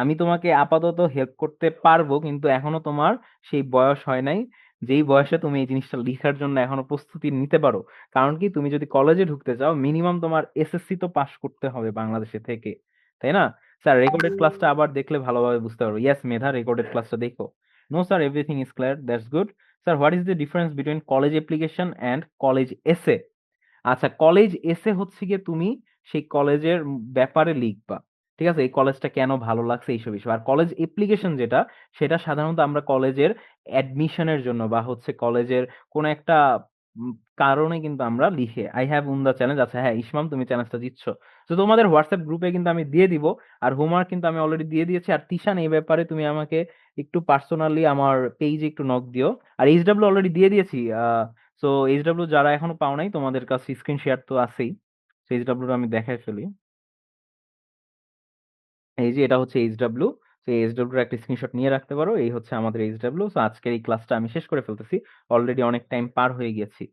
আমি তোমাকে আপাতত হেল্প করতে পারবো, কিন্তু এখনো তোমার সেই বয়স হয় নাই যেই বয়সে তুমি এই জিনিসটা লিখার জন্য এখনো প্রস্তুতি নিতে পারো। কারণ কি, তুমি যদি কলেজে ঢুকতে চাও মিনিমাম তোমার এসএসসি তো পাস করতে হবে বাংলাদেশে থেকে, তাই না? স্যার রেকর্ডেড ক্লাসটা আবার দেখলে ভালোভাবে বুঝতে পারবো। ইয়েস মেধা, রেকর্ডেড ক্লাসটা দেখো। No sir, everything is clear, that's good. Sir what is the difference between college application and college essay? আচ্ছা, কলেজ এসে হচ্ছে গিয়ে তুমি সেই কলেজের ব্যাপারে লিখবা। ঠিক আছে, এই কলেজটা কেন ভালো লাগছে এইসব বিষয়। আর কলেজ অ্যাপ্লিকেশন যেটা, সেটা সাধারণত আমরা কলেজের অ্যাডমিশনের জন্য বা হচ্ছে কলেজের কোনো একটা উম, কারণে কিন্তু আমরা লিখে। আই হ্যাভ উন দ্য চ্যালেঞ্জ। আচ্ছা হ্যাঁ ইসমাম, তুমি চ্যালেঞ্জটা দিচ্ছ, তো তোমাদের হোয়াটসঅ্যাপ গ্রুপে কিন্তু আমি দিয়ে দিব। আর হোমওয়ার্ক কিন্তু আমি অলরেডি দিয়ে দিয়েছি। আর তিশান, এই ব্যাপারে তুমি আমাকে একটু পার্সোনালি আমার পেজে একটু নক দিও। আর এইচডব্লিউ অলরেডি দিয়ে দিয়েছি। সো এইচডব্লিউ যারা এখনো পাও নাই, তোমাদের কাছে স্ক্রিন শেয়ার তো আছেই, সো এইচডব্লিউ আমি দেখাই ফেলি। এই যে এটা হচ্ছে এইচডব্লিউ, তো এইচডব্লিউর একটা স্ক্রিনশট নিয়ে রাখতে পারো। এই হচ্ছে আমাদের এইচডব্লিউ। সো আজকের এই ক্লাসটা আমি শেষ করে ফেলতেছি, অলরেডি অনেক টাইম পার হয়ে গেছি।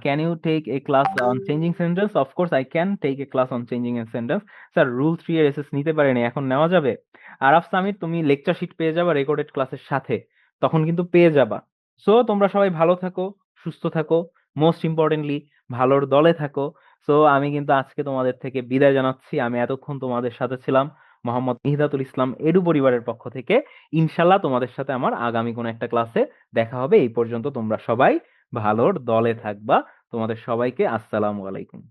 Can you take a class on changing sentence? Of course I can take a class on changing a sentence. Sir rule 3 এর এসএস নিতে পারিনি, এখন নেওয়া যাবে? আরাফ সামির, তুমি লেকচার শিট পেয়ে যাবা রেকর্ডেড ক্লাসের সাথে, তখন কিন্তু পেয়ে যাবা। সো তোমরা সবাই ভালো থাকো, সুস্থ থাকো, মোস্ট ইম্পর্টেন্টলি ভালোর দলে থাকো। সো আমি কিন্তু আজকে তোমাদের থেকে বিদায় জানাচ্ছি। আমি এতক্ষণ তোমাদের সাথে ছিলাম মোহাম্মদ মিহিদাতুল ইসলাম এডু পরিবারের পক্ষ থেকে। ইনশাল্লাহ তোমাদের সাথে আমার আগামী কোনো একটা ক্লাসে দেখা হবে। এই পর্যন্ত তোমরা সবাই ভালোর দলে থাকবা। তোমাদের সবাইকে আসসালামু আলাইকুম।